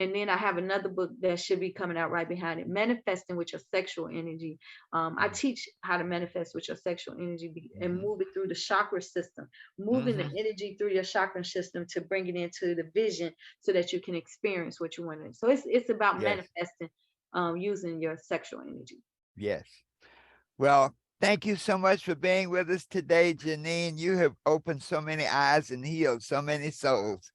And then I have another book that should be coming out right behind it, Manifesting with Your Sexual Energy. I teach how to manifest with your sexual energy and Mhm. move it through the chakra system, moving the Mhm. energy through your chakra system to bring it into the vision so that you can experience what you want. So it's about Yes. manifesting using your sexual energy. Yes. Well, thank you so much for being with us today, Janine. You have opened so many eyes and healed so many souls.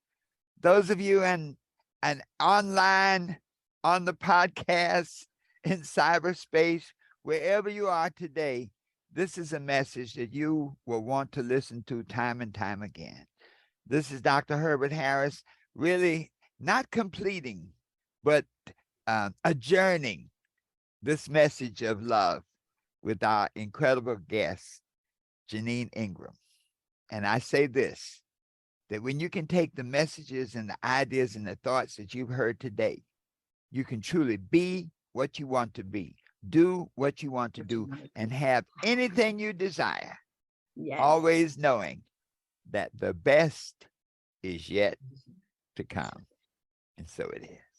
Those of you in and online, on the podcast, in cyberspace, wherever you are today, this is a message that you will want to listen to time and time again. This is Dr. Herbert Harris, really not completing, but adjourning this message of love with our incredible guest, Janine Ingram. And I say this, that when you can take the messages and the ideas and the thoughts that you've heard today, you can truly be what you want to be, do what you want to What you do, want to and do. have anything you desire, Yes. always knowing that the best is yet to come. And so it is.